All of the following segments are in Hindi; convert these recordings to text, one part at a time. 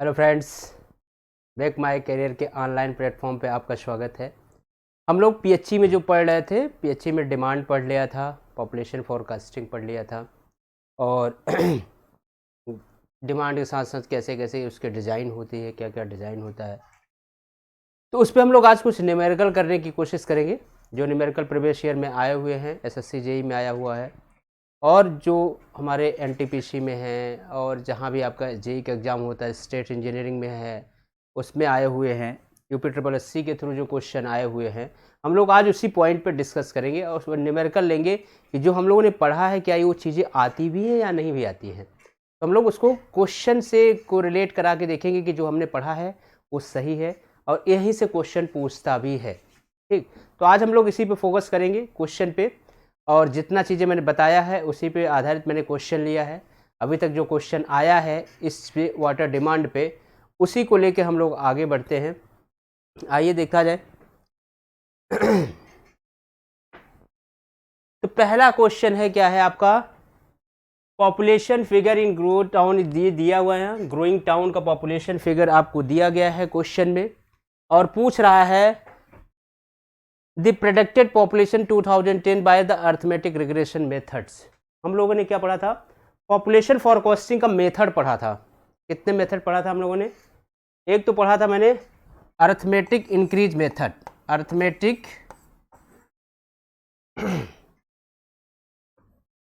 Hello friends, back my career के ऑनलाइन प्लेटफॉर्म पे आपका स्वागत है। हम लोग पीएचई में जो पढ़ रहे थे, पीएचई में डिमांड पढ़ लिया था, पॉपुलेशन फोरकास्टिंग पढ़ लिया था और डिमांड के साथ साथ कैसे कैसे उसके डिज़ाइन होती है, क्या क्या डिज़ाइन होता है। तो उस पर हम लोग आज कुछ न्यूमेरिकल करने की कोशिश करेंगे, जो न्यूमेरिकल प्रीवियस ईयर में आए हुए हैं, एसएससी जेई में आया हुआ है और जो हमारे एनटीपीसी में है और जहाँ भी आपका जेई का एग्ज़ाम होता है, स्टेट इंजीनियरिंग में है, उसमें आए हुए हैं, यूपी ट्रिपल एससी के थ्रू जो क्वेश्चन आए हुए हैं, हम लोग आज उसी पॉइंट पे डिस्कस करेंगे और उसमें न्यूमेरिकल लेंगे कि जो हम लोगों ने पढ़ा है क्या ये वो चीज़ें आती भी हैं या नहीं भी आती हैं। तो हम लोग उसको क्वेश्चन से को रिलेट करा के देखेंगे कि जो हमने पढ़ा है वो सही है और यहीं से क्वेश्चन पूछता भी है। ठीक, तो आज हम लोग इसी पे फोकस करेंगे, क्वेश्चन पे, और जितना चीज़ें मैंने बताया है उसी पे आधारित मैंने क्वेश्चन लिया है। अभी तक जो क्वेश्चन आया है इस पे वाटर डिमांड पे, उसी को लेके हम लोग आगे बढ़ते हैं। आइए देखा जाए। तो पहला क्वेश्चन है, क्या है आपका, पॉपुलेशन फिगर इन ग्रो टाउन दिया हुआ है। ग्रोइंग टाउन का पॉपुलेशन फिगर आपको दिया गया है क्वेश्चन में और पूछ रहा है the predicted population 2010 by the arithmetic regression methods. हम लोगों ने क्या पढ़ा था, पॉपुलेशन फॉरकास्टिंग का मेथड पढ़ा था। कितने मेथड पढ़ा था हम लोगों ने, एक तो पढ़ा था मैंने अर्थमेटिक इंक्रीज मेथड, अर्थमेटिक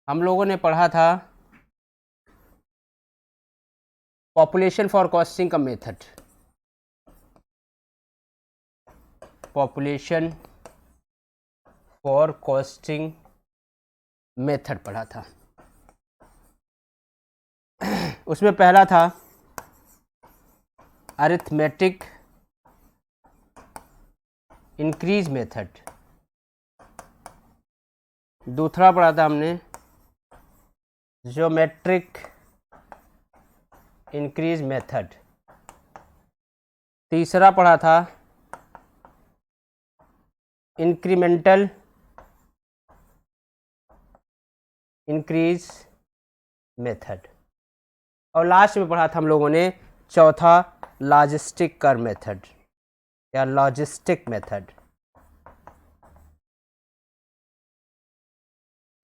हम लोगों ने पढ़ा था पॉपुलेशन फॉरकास्टिंग का मेथड, पॉपुलेशन फॉरकास्टिंग मेथड पढ़ा था। उसमें पहला था अरिथमेटिक इंक्रीज मेथड, दूसरा पढ़ा था हमने ज्योमेट्रिक इंक्रीज मेथड, तीसरा पढ़ा था इंक्रीमेंटल इंक्रीज मेथड और लास्ट में पढ़ा था हम लोगों ने चौथा लॉजिस्टिक कर्व मेथड या लॉजिस्टिक मेथड।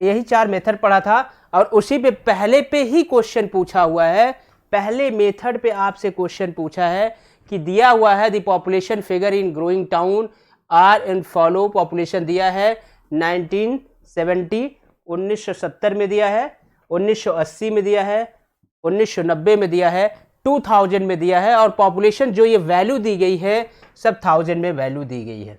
यही चार मेथड पढ़ा था और उसी पे पहले पे ही क्वेश्चन पूछा हुआ है। पहले मेथड पे आपसे क्वेश्चन पूछा है कि दिया हुआ है the population figure in growing town are and follow, population दिया है 1970 1970 में दिया है, 1980 में दिया है, 1990 में दिया है, 2000 में दिया है और पॉपुलेशन जो ये वैल्यू दी गई है सब 1000 में वैल्यू दी गई है।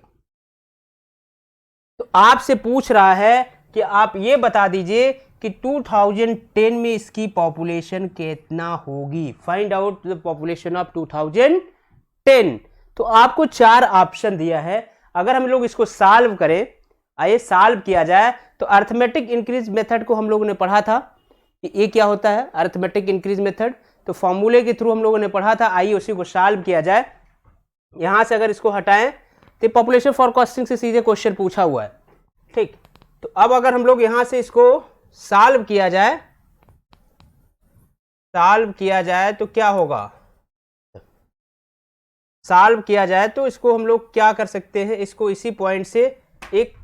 तो आपसे पूछ रहा है कि आप ये बता दीजिए कि 2010 में इसकी पॉपुलेशन कितना होगी, find out the population of 2010। तो आपको चार ऑप्शन दिया है। अगर हम लोग इसको सॉल्व करें, आइए सॉल्व किया जाए। तो अर्थमेटिक इंक्रीज मेथड को हम लोगों ने पढ़ा था कि ये क्या होता है अर्थमेटिक इंक्रीज मेथड, तो फॉर्मूले के थ्रू हम लोगों ने पढ़ा था। आइए उसी को सॉल्व किया जाए। यहां से अगर इसको हटाएं तो पॉपुलेशन फॉरकास्टिंग से सीधे क्वेश्चन पूछा हुआ है। ठीक, तो अब अगर हम लोग यहां से इसको सॉल्व किया जाए तो क्या होगा, सॉल्व किया जाए तो इसको हम लोग क्या कर सकते हैं, इसको इसी पॉइंट से एक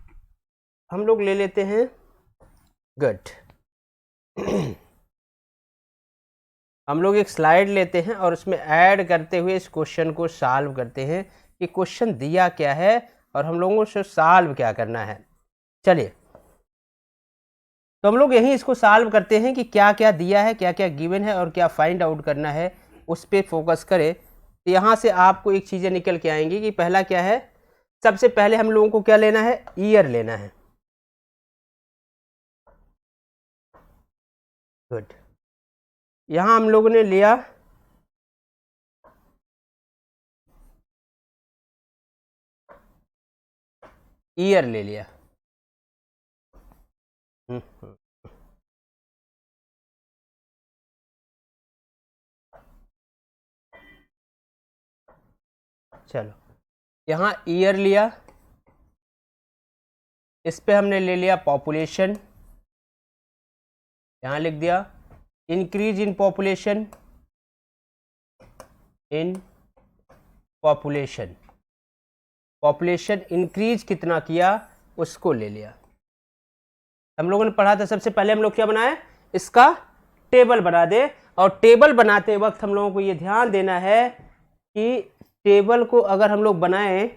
हम लोग ले लेते हैं। गुड। हम लोग एक स्लाइड लेते हैं और उसमें ऐड करते हुए इस क्वेश्चन को सॉल्व करते हैं कि क्वेश्चन दिया क्या है और हम लोगों से सॉल्व क्या करना है। चलिए, तो हम लोग यहीं इसको सॉल्व करते हैं कि क्या क्या दिया है, क्या क्या गिवन है और क्या फाइंड आउट करना है, उस पर फोकस करें। तो यहाँ से आपको एक चीज़ें निकल के आएंगी कि पहला क्या है, सबसे पहले हम लोगों को क्या लेना है, ईयर लेना है। गुड, यहाँ हम लोगों ने लिया ईयर ले लिया। चलो, यहाँ ईयर लिया, इस पे हमने ले लिया पॉपुलेशन, यहाँ लिख दिया increase in population, in population, population increase कितना किया उसको ले लिया। हम लोगों ने पढ़ा था सबसे पहले हम लोग क्या बनाए, इसका टेबल बना दे, और टेबल बनाते वक्त हम लोगों को ये ध्यान देना है कि टेबल को अगर हम लोग बनाएं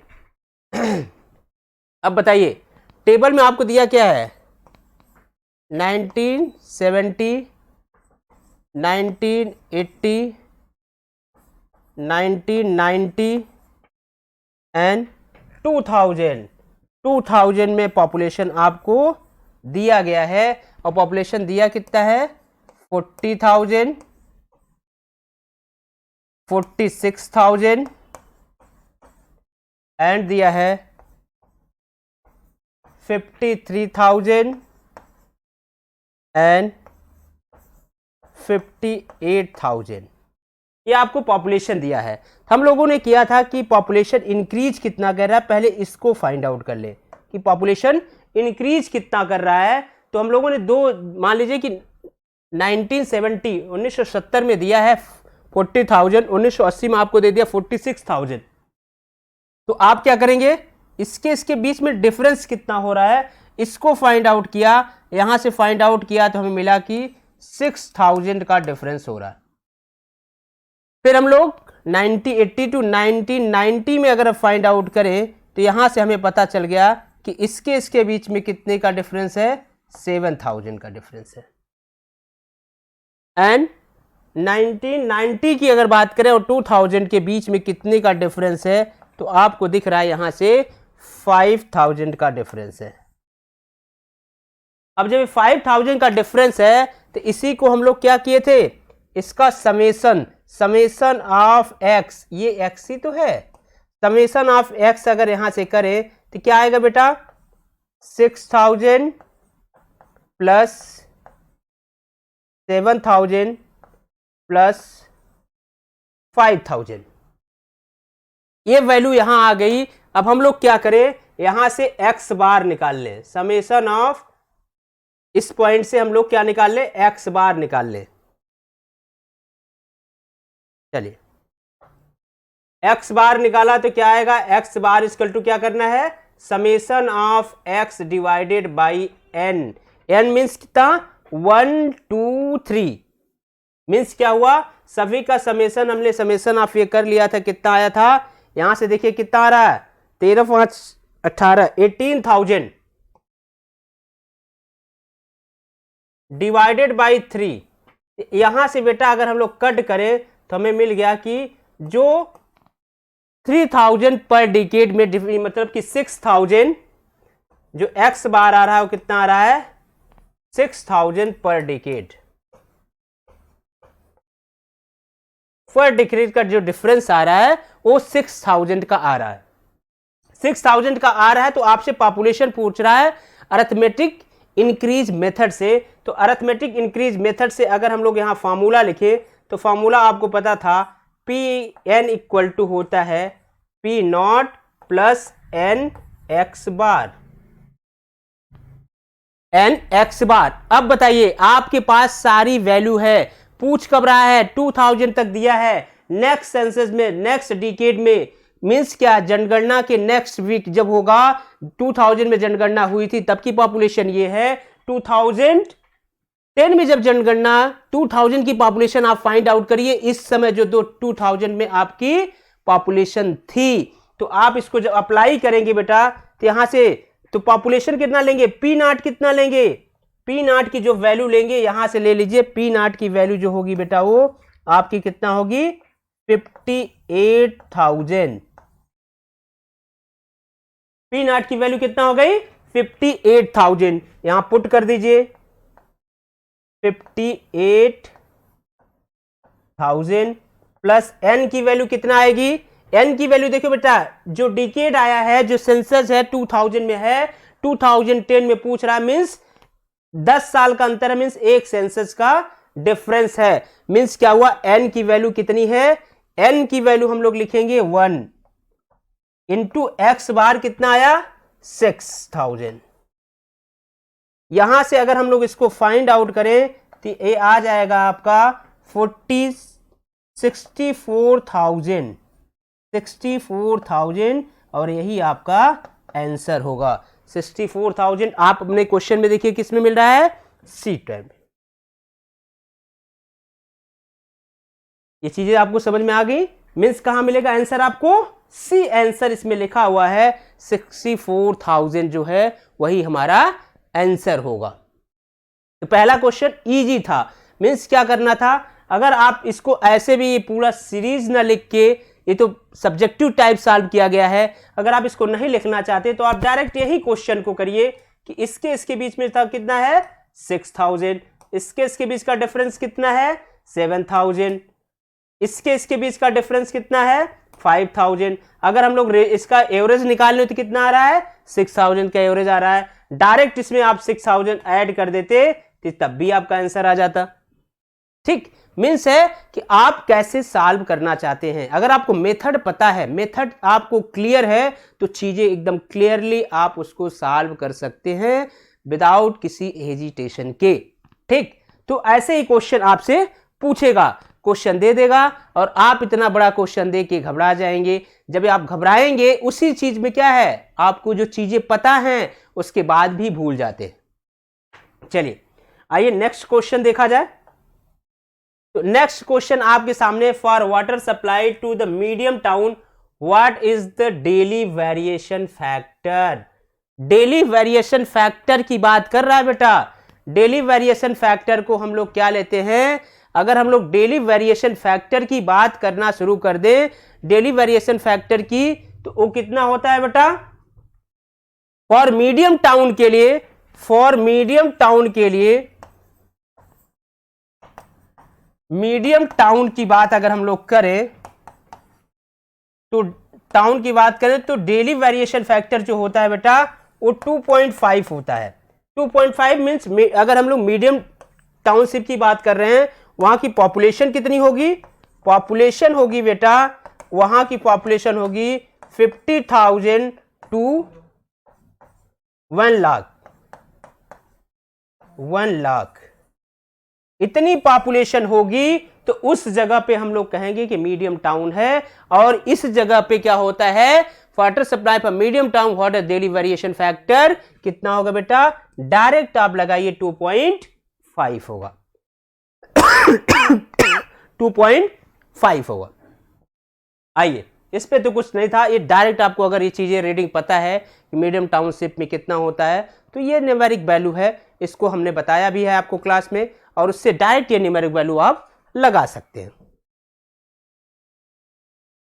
अब बताइए टेबल में आपको दिया क्या है, 1970, 1980, 1990 एंड 2000 में पॉपुलेशन आपको दिया गया है, और पॉपुलेशन दिया कितना है 40,000, 46,000 एंड दिया है 53,000 एंड 58,000। ये आपको पॉपुलेशन दिया है। हम लोगों ने किया था कि पॉपुलेशन इंक्रीज कितना कर रहा है, पहले इसको फाइंड आउट कर ले कि पॉपुलेशन इंक्रीज कितना कर रहा है। तो हम लोगों ने दो, मान लीजिए कि 1970 में दिया है 40,000, 1980 में आपको दे दिया 46,000। तो आप क्या करेंगे, इसके बीच में डिफरेंस कितना हो रहा है इसको फाइंड आउट किया, यहां से फाइंड आउट किया तो हमें मिला कि 6,000 का डिफरेंस हो रहा है। फिर हम लोग 1980 टू 1990 में अगर फाइंड आउट करें तो यहां से हमें पता चल गया कि इसके बीच में कितने का डिफरेंस है, 7,000 का डिफरेंस है। एंड 1990 की अगर बात करें और 2000 के बीच में कितने का डिफरेंस है, तो आपको दिख रहा है यहां से 5,000 का डिफरेंस है। अब जब 5,000 का डिफरेंस है तो इसी को हम लोग क्या किए थे, इसका समेशन ऑफ एक्स, ये एक्स ही तो है, समेशन ऑफ एक्स अगर यहां से करें तो क्या आएगा बेटा, 6,000 प्लस 7,000 प्लस 5,000, ये वैल्यू यहां आ गई। अब हम लोग क्या करें, यहां से एक्स बार निकाल ले, समेशन ऑफ इस पॉइंट से हम लोग क्या निकाल ले, एक्स बार निकाल ले। चलिए एक्स बार निकाला तो क्या आएगा, एक्स बार इक्वल टू क्या करना है, summation of X divided by N. N means कितना, 1 2 3, मीन्स क्या हुआ, सभी का समेशन हमने समेशन ऑफ ये कर लिया था, कितना आया था, यहां से देखिए कितना आ रहा है, 13 5 18, 18,000 डिवाइडेड बाई 3। यहां से बेटा अगर हम लोग कट करें तो हमें मिल गया कि जो 3,000 पर डिकेड में, मतलब कि 6,000 जो एक्स बार आ रहा है वो कितना आ रहा है, 6,000 पर डिकेड। पर डिकेड का जो डिफरेंस आ रहा है वो 6,000 का आ रहा है, 6,000 का आ रहा है। तो आपसे पॉपुलेशन पूछ रहा है अरिथमेटिक इंक्रीज मेथड से, तो अरिथमेटिक इंक्रीज मेथड से अगर हम लोग यहां फॉर्मूला लिखे तो फॉर्मूला आपको पता था, पी एन इक्वल टू होता है P naught plus N X bar, N X bar. अब बताइए आपके पास सारी वैल्यू है, पूछ कब रहा है, 2000 तक दिया है, नेक्स्ट सेंसस में, नेक्स्ट डिकेड में, मीन्स क्या, जनगणना के नेक्स्ट वीक जब होगा, 2000 में जनगणना हुई थी तब की पॉपुलेशन ये है, 2010 में जब जनगणना 2000 की पॉपुलेशन आप फाइंड आउट करिए, इस समय जो 2000 में आपकी पॉपुलेशन थी, तो आप इसको जब अप्लाई करेंगे बेटा तो यहां से तो पॉपुलेशन कितना लेंगे, पी नॉट कितना लेंगे, पी नॉट की जो वैल्यू लेंगे यहां से ले लीजिए, पी नॉट की वैल्यू जो होगी बेटा वो आपकी कितना होगी, 58,000। पी नॉट की वैल्यू कितना हो गई, 58,000, यहां पुट कर दीजिए 58,000 प्लस एन की वैल्यू कितना आएगी, एन की वैल्यू देखो बेटा, जो डिकेड आया है, जो सेंसस है 2000 में है, 2010 में पूछ रहा है, मींस 10 साल का अंतर है, मींस एक सेंसस का डिफरेंस है। मींस क्या हुआ, एन की वैल्यू कितनी है, एन की वैल्यू हम लोग लिखेंगे 1 इंटू एक्स बार कितना आया, 6,000। यहां से अगर हम लोग इसको फाइंड आउट करें तो ये आ जाएगा आपका 64,000 64,000 और यही आपका आंसर होगा 64,000। आप अपने क्वेश्चन में देखिए किस में मिल रहा है, सी टर्म में। ये चीजें आपको समझ में आ गई। मीन्स कहां मिलेगा आंसर आपको, सी आंसर इसमें लिखा हुआ है 64,000 जो है वही हमारा आंसर होगा। तो पहला क्वेश्चन इजी था। मीन्स क्या करना था, अगर आप इसको ऐसे भी पूरा सीरीज ना लिख के, ये तो सब्जेक्टिव टाइप सॉल्व किया गया है, अगर आप इसको नहीं लिखना चाहते तो आप डायरेक्ट यही क्वेश्चन को करिए कि इसके बीच में था कितना है 6,000, इसके बीच का डिफरेंस कितना है 7,000, इसके बीच का डिफरेंस कितना है 5,000। अगर हम लोग इसका एवरेज निकालने तो कितना आ रहा है 6,000 का एवरेज आ रहा है। डायरेक्ट इसमें आप 6,000 ऐड कर देते तो तब भी आपका आंसर आ जाता। ठीक, मीन्स है कि आप कैसे सॉल्व करना चाहते हैं। अगर आपको मेथड पता है, मेथड आपको क्लियर है, तो चीजें एकदम क्लियरली आप उसको सॉल्व कर सकते हैं विदाउट किसी हेजिटेशन के। ठीक, तो ऐसे ही क्वेश्चन आपसे पूछेगा, क्वेश्चन दे देगा और आप इतना बड़ा क्वेश्चन दे के घबरा जाएंगे। जब आप घबराएंगे उसी चीज में क्या है, आपको जो चीजें पता हैं उसके बाद भी भूल जाते हैं। चलिए आइए नेक्स्ट क्वेश्चन देखा जाए। तो नेक्स्ट क्वेश्चन आपके सामने, for water supply to the medium town what is the daily variation factor. Daily variation factor की बात कर रहा है बेटा। डेली वेरिएशन फैक्टर को हम लोग क्या लेते हैं, अगर हम लोग डेली वेरिएशन फैक्टर की बात करना शुरू कर दें, डेली वेरिएशन फैक्टर की, तो वो कितना होता है बेटा, फॉर मीडियम टाउन के लिए, फॉर मीडियम टाउन के लिए, मीडियम टाउन की बात अगर हम लोग करें तो टाउन की बात करें तो डेली वेरिएशन फैक्टर जो होता है बेटा वो 2.5 होता है। 2.5 मीन्स अगर हम लोग मीडियम टाउनशिप की बात कर रहे हैं, वहां की पॉपुलेशन कितनी होगी, पॉपुलेशन होगी बेटा, वहां की पॉपुलेशन होगी 50,000 टू 1 लाख, 1 लाख इतनी पॉपुलेशन होगी तो उस जगह पे हम लोग कहेंगे कि मीडियम टाउन है। और इस जगह पे क्या होता है, water supply for medium town what is daily variation factor कितना होगा बेटा, डायरेक्ट आप लगाइए 2.5 होगा 2.5 होगा। आइए इस पे तो कुछ नहीं था, ये डायरेक्ट आपको अगर ये चीजें रीडिंग पता है कि मीडियम टाउनशिप में कितना होता है तो ये न्यूमेरिक वैल्यू है, इसको हमने बताया भी है आपको क्लास में, और उससे डायरेक्ट ये न्यूमेरिक वैल्यू आप लगा सकते हैं।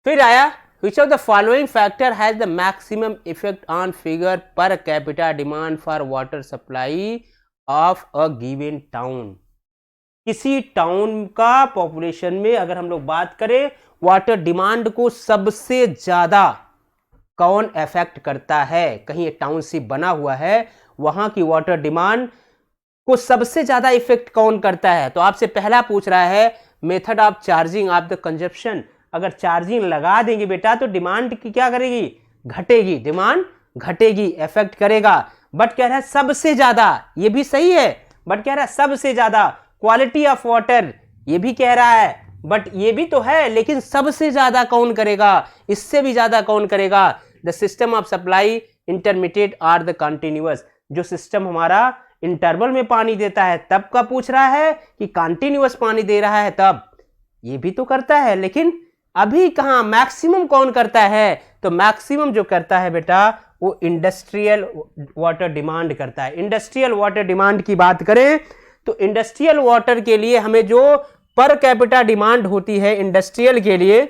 फिर आया which of the following factor has the maximum effect on figure per capita demand for water supply of a given town। किसी टाउन का पॉपुलेशन में अगर हम लोग बात करें वाटर डिमांड को सबसे ज्यादा कौन इफेक्ट करता है, कहीं एक टाउनशिप बना हुआ है वहां की वाटर डिमांड को सबसे ज्यादा इफेक्ट कौन करता है। तो आपसे पहला पूछ रहा है method of charging of the consumption. अगर चार्जिंग लगा देंगे बेटा तो डिमांड की क्या करेगी, घटेगी, डिमांड घटेगी, इफेक्ट करेगा। बट कह रहा है सबसे ज्यादा, ये भी सही है, बट कह रहा है सबसे ज्यादा। क्वालिटी ऑफ वाटर ये भी कह रहा है, बट ये भी तो है, लेकिन सबसे ज्यादा कौन करेगा, इससे भी ज्यादा कौन करेगा। The system of supply intermediate or the continuous. जो सिस्टम हमारा इंटरवल में पानी देता है तब का पूछ रहा है कि कंटिन्यूअस पानी दे रहा है तब, ये भी तो करता है, लेकिन अभी कहां मैक्सिमम कौन करता है। तो मैक्सिमम जो करता है बेटा वो इंडस्ट्रियल वाटर डिमांड करता है। इंडस्ट्रियल वाटर डिमांड की बात करें तो इंडस्ट्रियल वाटर के लिए हमें जो पर कैपिटा डिमांड होती है इंडस्ट्रियल के लिए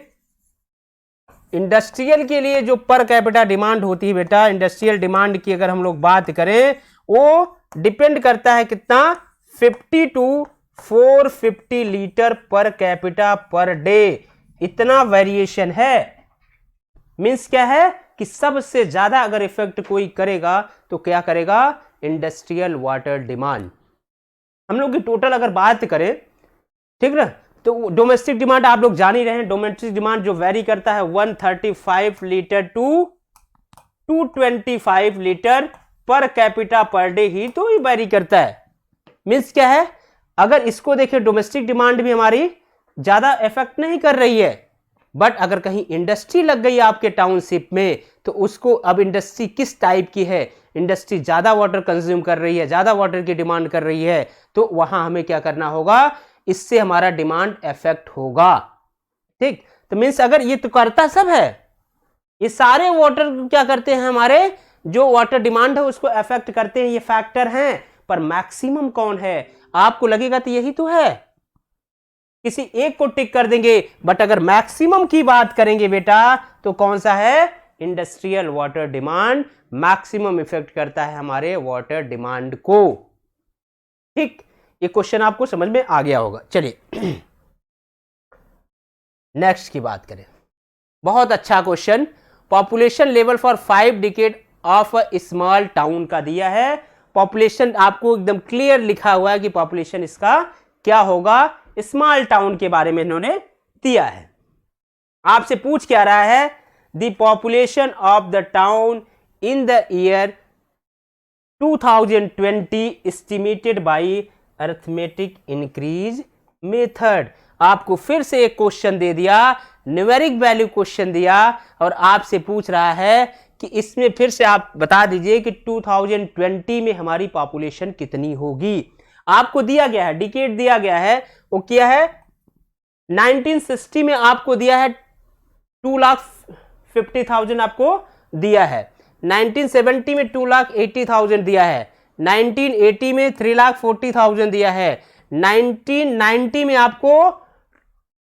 जो पर कैपिटा डिमांड होती है बेटा, इंडस्ट्रियल डिमांड की अगर हम लोग बात करें वो डिपेंड करता है कितना, 50 to 450 litre per capita per day, इतना वेरिएशन है। मींस क्या है कि सबसे ज्यादा अगर इफेक्ट कोई करेगा तो क्या करेगा, इंडस्ट्रियल वाटर डिमांड। हम लोग की टोटल अगर बात करें, ठीक ना, तो डोमेस्टिक डिमांड आप लोग जान ही रहे हैं। डोमेस्टिक डिमांड जो वेरी करता है 135 litre to 225 litre per capita per day ही तो ये वेरी करता है। मींस क्या है, अगर इसको देखें डोमेस्टिक डिमांड भी हमारी ज़्यादा इफेक्ट नहीं कर रही है। बट अगर कहीं इंडस्ट्री लग गई आपके टाउनशिप में, तो उसको, अब इंडस्ट्री किस टाइप की है, इंडस्ट्री ज़्यादा वाटर कंज्यूम कर रही है, ज़्यादा वाटर की डिमांड कर रही है, तो वहाँ हमें क्या करना होगा, इससे हमारा डिमांड इफेक्ट होगा। ठीक, तो मीन्स अगर ये तो करता सब है, ये सारे वाटर क्या करते हैं, हमारे जो वाटर डिमांड है उसको अफेक्ट करते हैं, ये फैक्टर हैं, पर मैक्सिमम कौन है, आपको लगेगा तो यही तो है, किसी एक को टिक कर देंगे, बट अगर मैक्सिमम की बात करेंगे बेटा तो कौन सा है, industrial water demand maximum effect करता है हमारे वाटर डिमांड को। ठीक, ये क्वेश्चन आपको समझ में आ गया होगा। चलिए नेक्स्ट की बात करें, बहुत अच्छा question, population level for 5 decade of a small town का दिया है। पॉपुलेशन आपको एकदम क्लियर लिखा हुआ है कि पॉपुलेशन इसका क्या होगा, स्मॉल टाउन के बारे में इन्होंने दिया है। आपसे पूछ क्या रहा है, the population of the town in the year 2020 estimated by arithmetic increase method. आपको फिर से एक क्वेश्चन दे दिया, न्यूमेरिक वैल्यू क्वेश्चन दिया, और आपसे पूछ रहा है कि इसमें फिर से आप बता दीजिए कि 2020 में हमारी पॉपुलेशन कितनी होगी। आपको दिया गया है, डिकेड दिया गया है, वो क्या है, 1960 में आपको दिया है 2,50,000 आपको दिया है, 1970 में 2,80,000 दिया है, 1980 में 3,40,000 दिया है, 1990 में आपको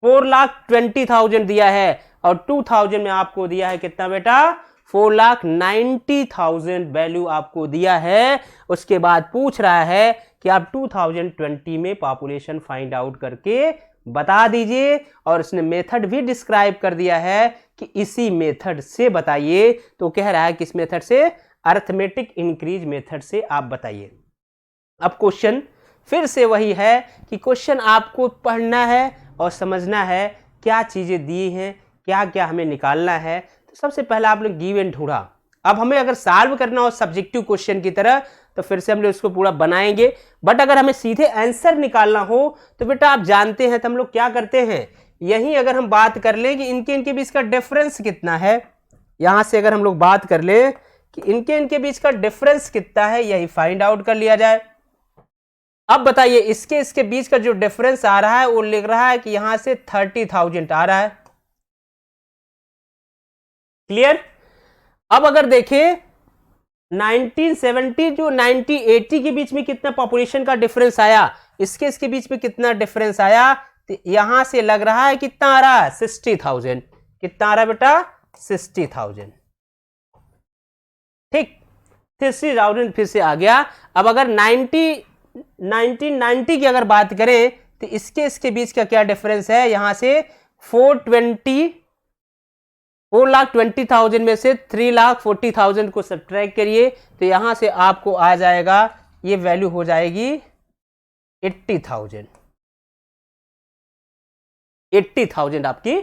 4,20,000 दिया है, और 2000 में आपको दिया है कितना बेटा, 4,90,000 वैल्यू आपको दिया है। उसके बाद पूछ रहा है कि आप 2020 में पॉपुलेशन फाइंड आउट करके बता दीजिए, और इसने मेथड भी डिस्क्राइब कर दिया है कि इसी मेथड से बताइए। तो कह रहा है किस मेथड से, अरिथमेटिक इंक्रीज मेथड से आप बताइए। अब क्वेश्चन फिर से वही है कि क्वेश्चन आपको पढ़ना है और समझना है क्या चीजें दी हैं, क्या क्या हमें निकालना है। तो सबसे पहले आप लोग गिवन ढूंढा, अब हमें अगर सॉल्व करना हो सब्जेक्टिव क्वेश्चन की तरह तो फिर से हम लोग इसको पूरा बनाएंगे, बट अगर हमें सीधे आंसर निकालना हो तो बेटा आप जानते हैं तो हम लोग क्या करते हैं, यहीं अगर हम बात कर लें कि इनके बीच का डिफरेंस कितना है, यहां से अगर हम लोग बात कर ले कि इनके बीच का डिफरेंस कितना है, यही फाइंड आउट कर लिया जाए। अब बताइए इसके बीच का जो डिफरेंस आ रहा है वो लिख रहा है कि यहां से 30,000 आ रहा है, क्लियर। अब अगर देखें 1970 जो 1980 के बीच में कितना पॉपुलेशन का डिफरेंस आया, इसके बीच में कितना डिफरेंस आया, तो यहां से लग रहा है कितना आ रहा है, 60,000। कितना आ रहा है बेटा, 60,000। ठीक, 60,000 फिर से आ गया। अब अगर 1990 की अगर बात करें तो इसके बीच का क्या डिफरेंस है, यहां से 4,20,000 में से 3,40,000 को सब्ट्रैक्ट करिए, तो यहां से आपको आ जाएगा, ये वैल्यू हो जाएगी 80,000। 80,000 आपकी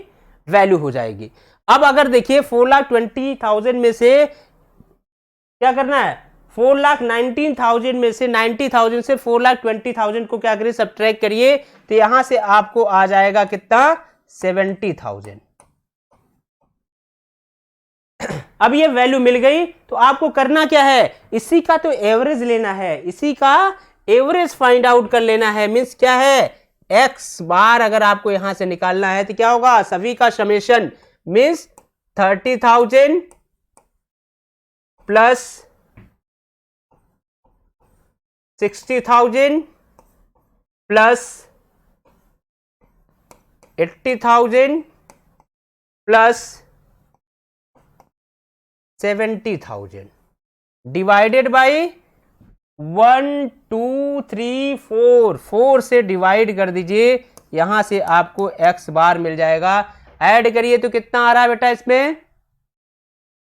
वैल्यू हो जाएगी। अब अगर देखिए 4,20,000 में से क्या करना है, 4,19,000 में से 90,000 से 4,20,000 को क्या करिए, सब्ट्रैक्ट करिए, तो यहां से आपको आ जाएगा कितना, 70,000। अब ये वैल्यू मिल गई, तो आपको करना क्या है, इसी का तो एवरेज लेना है, इसी का एवरेज फाइंड आउट कर लेना है। मींस क्या है, एक्स बार अगर आपको यहां से निकालना है तो क्या होगा, सभी का summation, means 30,000 plus 60,000 plus 80,000 plus 70,000 divided by 1 2 3 4, 4 से डिवाइड कर दीजिए, यहां से आपको एक्स बार मिल जाएगा। ऐड करिए तो कितना आ रहा है बेटा, इसमें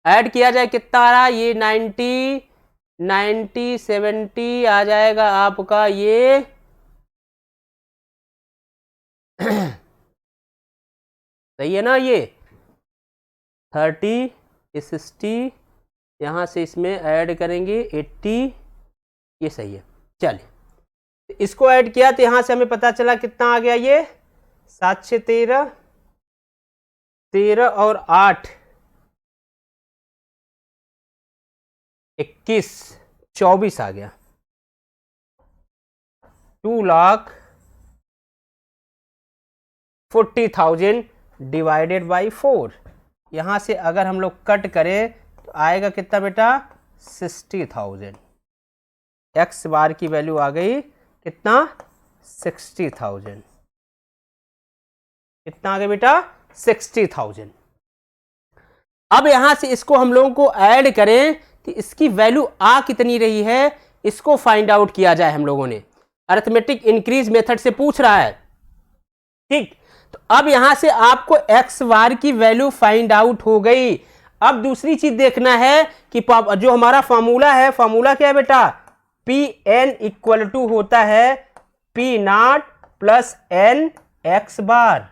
ऐड किया जाए कितना आ रहा है, ये 90 70 आ जाएगा आपका, ये सही है ना, ये 30 60, यहां से इसमें ऐड करेंगे 80, ये सही है। चलिए इसको ऐड किया तो यहां से हमें पता चला कितना आ गया, ये 7 6 13, 13 और 8 21, 24 आ गया। 2,40,000 डिवाइडेड बाई 4। यहां से अगर हम लोग कट करें तो आएगा कितना बेटा? 60,000। एक्स बार की वैल्यू आ गई कितना? 60,000। कितना आ गया बेटा? 60,000। अब यहां से इसको हम लोगों को ऐड करें कि इसकी वैल्यू आ कितनी रही है, इसको फाइंड आउट किया जाए। हम लोगों ने अरिथमेटिक इंक्रीज मेथड से पूछ रहा है, ठीक। तो अब यहां से आपको एक्स बार की वैल्यू फाइंड आउट हो गई। अब दूसरी चीज देखना है कि जो हमारा फॉर्मूला है, फॉर्मूला क्या है बेटा? पी एन इक्वल टू होता है P naught plus N X bar.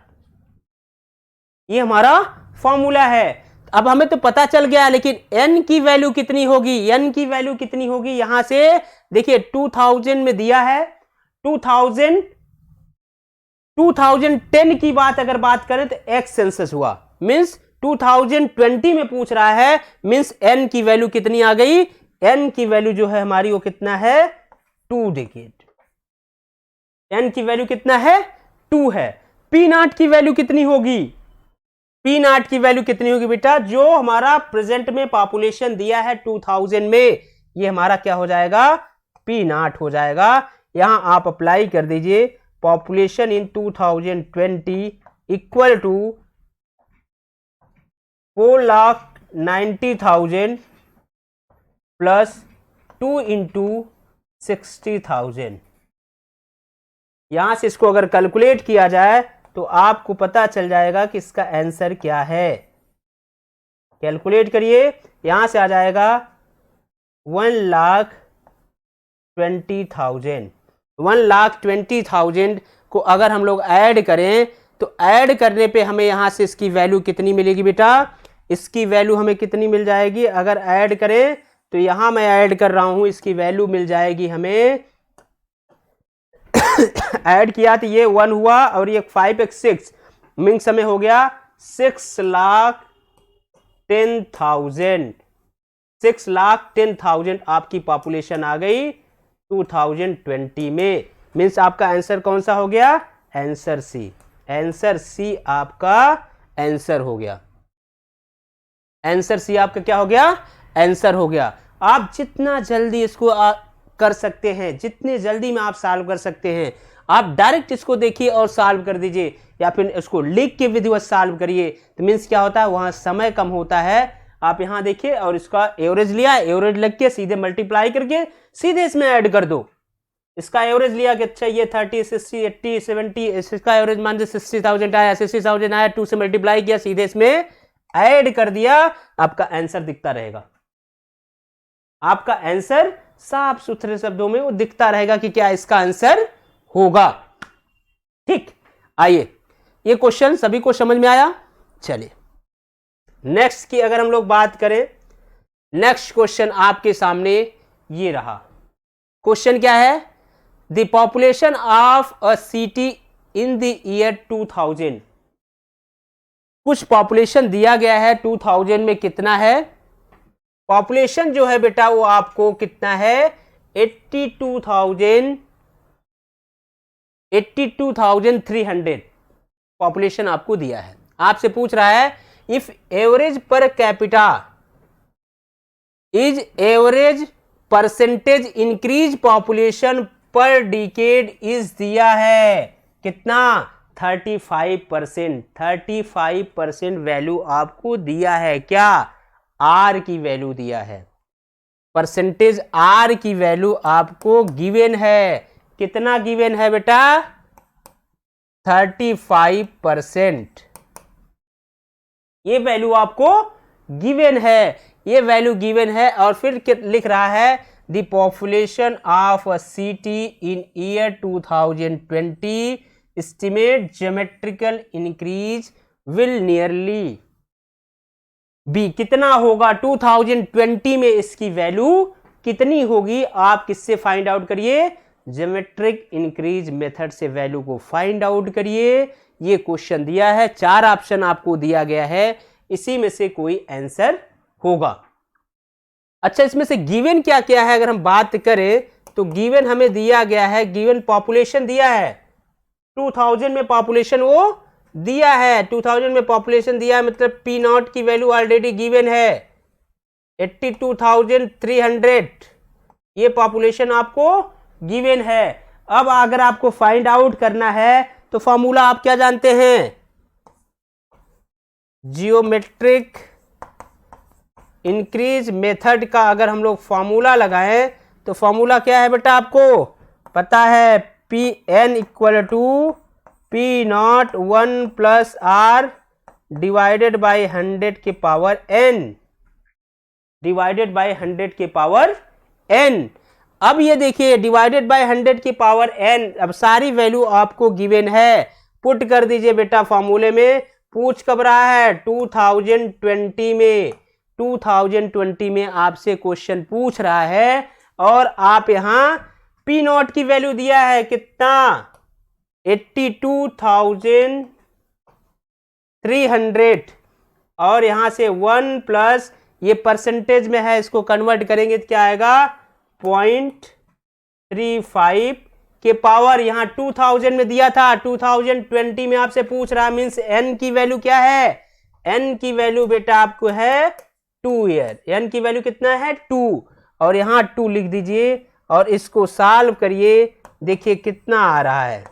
ये हमारा फॉर्मूला है। अब हमें तो पता चल गया, लेकिन n की वैल्यू कितनी होगी? n की वैल्यू कितनी होगी? यहां से देखिए 2000 में दिया है। 2010 की अगर बात करें तो एक्स सेंसस हुआ, मींस 2020 में पूछ रहा है, मींस n की वैल्यू कितनी आ गई? n की वैल्यू जो है हमारी वो कितना है? 2 डिकेड। n की वैल्यू कितना है? 2 है। पी नॉट की वैल्यू कितनी होगी? पी नॉट की वैल्यू कितनी होगी बेटा? जो हमारा प्रेजेंट में पॉपुलेशन दिया है 2000 में, ये हमारा क्या हो जाएगा? पी नॉट हो जाएगा। यहां आप अप्लाई कर दीजिए population in 2020 equal to 4,90,000 plus 2 into 60,000। यहां से इसको अगर कैलकुलेट किया जाए तो आपको पता चल जाएगा कि इसका आंसर क्या है। कैलकुलेट करिए, यहां से आ जाएगा 1,20,000। 1,20,000 को अगर हम लोग ऐड करें तो ऐड करने पे हमें यहां से इसकी वैल्यू कितनी मिलेगी बेटा? इसकी वैल्यू हमें कितनी मिल जाएगी अगर ऐड करें तो यहां मैं ऐड कर रहा हूं, इसकी वैल्यू मिल जाएगी हमें ऐड किया तो ये 1 हुआ और ये 5 एक 6, मीन्स हमें हो गया 6,10,000। 6,10,000 आपकी पॉपुलेशन आ गई 2020 में। मीन्स आपका आंसर कौन सा हो गया? Answer C. आंसर सी आपका आंसर हो गया। आंसर सी आपका क्या हो गया? आंसर हो गया। आप जितना जल्दी इसको कर सकते हैं, जितने जल्दी में आप सॉल्व कर सकते हैं, आप डायरेक्ट इसको देखिए और सॉल्व कर दीजिए, या फिर इसको लिख के विधिवत सॉल्व करिए। तो मीन्स क्या होता है? वहां समय कम होता है। आप यहां देखिए और इसका एवरेज लिया, एवरेज लग के सीधे मल्टीप्लाई करके सीधे इसमें ऐड कर दो। इसका एवरेज लिया कि अच्छा ये 30, 60, 80, 70, इसका एवरेज मान लीजिए 60,000 आया, 60,000 आया, 2 से मल्टीप्लाई किया, सीधे इसमें ऐड कर दिया, आपका आंसर दिखता रहेगा। आपका आंसर साफ सुथरे शब्दों में वो दिखता रहेगा कि क्या इसका आंसर होगा। ठीक, आइए, ये क्वेश्चन सभी को समझ में आया? चलिए नेक्स्ट की अगर हम लोग बात करें, नेक्स्ट क्वेश्चन आपके सामने ये रहा। क्वेश्चन क्या है? The population of a city in the year 2000। कुछ पॉपुलेशन दिया गया है 2000 में, कितना है पॉपुलेशन जो है बेटा? वो आपको कितना है? 82,300 पॉपुलेशन आपको दिया है। आपसे पूछ रहा है if average per capita is average percentage increase population पर डिकेड इज दिया है कितना? 35%। 35% वैल्यू आपको दिया है। क्या? आर की वैल्यू दिया है। परसेंटेज आर की वैल्यू आपको गिवन है। कितना गिवन है बेटा? 35%। ये वैल्यू आपको गिवन है, ये वैल्यू गिवन है। और फिर लिख रहा है the population of a city in year 2020 estimate geometrical increase will nearly be. कितना होगा 2020 में? इसकी वैल्यू कितनी होगी? आप किससे फाइंड आउट करिए? ज्योमेट्रिक इंक्रीज मेथड से वैल्यू को फाइंड आउट करिए। ये क्वेश्चन दिया है, 4 ऑप्शन आपको दिया गया है, इसी में से कोई आंसर होगा। अच्छा, इसमें से गिवन क्या क्या है अगर हम बात करें तो गिवन हमें दिया गया है, गिवन पॉपुलेशन दिया है 2000 में, पॉपुलेशन वो दिया है 2000 में पॉपुलेशन दिया है, मतलब पी नॉट की वैल्यू ऑलरेडी गिवन है 82,300, ये पॉपुलेशन आपको गिवन है। अब अगर आपको फाइंड आउट करना है तो फॉर्मूला आप क्या जानते हैं, जियोमेट्रिक इंक्रीज मेथड का अगर हम लोग फॉर्मूला लगाएं तो फॉर्मूला क्या है बेटा, आपको पता है, P N equal to P not 1 plus R divided by 100 के पावर n, डिवाइडेड बाई 100 के पावर n। अब ये देखिए डिवाइडेड बाय 100 की पावर n, अब सारी वैल्यू आपको गिवन है, पुट कर दीजिए बेटा फॉर्मूले में। पूछ कब रहा है, 2020 में, 2020 में आपसे क्वेश्चन पूछ रहा है और आप यहां पी नॉट की वैल्यू दिया है कितना, 82,300 और यहां से 1 प्लस ये परसेंटेज में है, इसको कन्वर्ट करेंगे तो क्या आएगा 0.35 के पावर, यहां 2000 में दिया था, 2020 में आपसे पूछ रहा, मींस n की वैल्यू क्या है, n की वैल्यू बेटा आपको है 2 ईयर, n की वैल्यू कितना है 2, और यहां 2 लिख दीजिए और इसको सॉल्व करिए, देखिए कितना आ रहा है,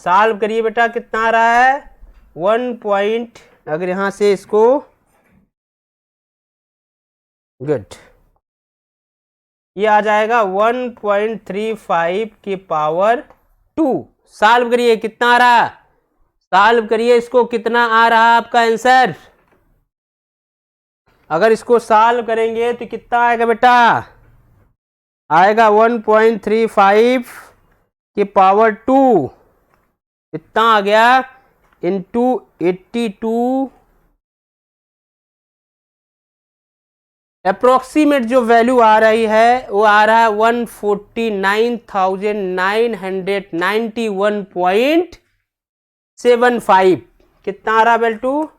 सॉल्व करिए बेटा कितना आ रहा है 1. अगर यहां से इसको गुड, ये आ जाएगा 1.35 की पावर 2। सॉल्व करिए कितना आ रहा, सॉल्व करिए इसको, कितना आ रहा आपका आंसर, अगर इसको सॉल्व करेंगे तो कितना आएगा बेटा, आएगा 1.35 की पावर 2, कितना आ गया, इंटू 82, अप्रोक्सीमेट जो वैल्यू आ रही है वो आ रहा है 149,991.75, कितना आ रहा है बेल्टू,